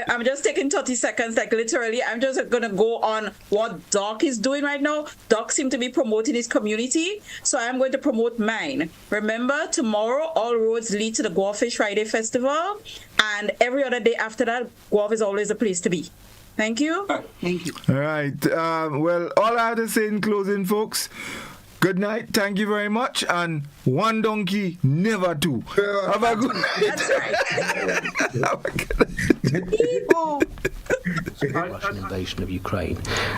I'm just taking 30 seconds, like literally. I'm just going to go on what Doc is doing right now. Doc seems to be promoting his community, so I'm going to promote mine. Remember, tomorrow, all roads lead to the Gorefish Friday Festival, and every other day after that, Guelph is always a place to be. Thank you. Thank you. All right. Well, all I have to say in closing, folks, good night. Thank you very much. And one donkey, never two. Have a good night. That's right. Russian invasion of Ukraine.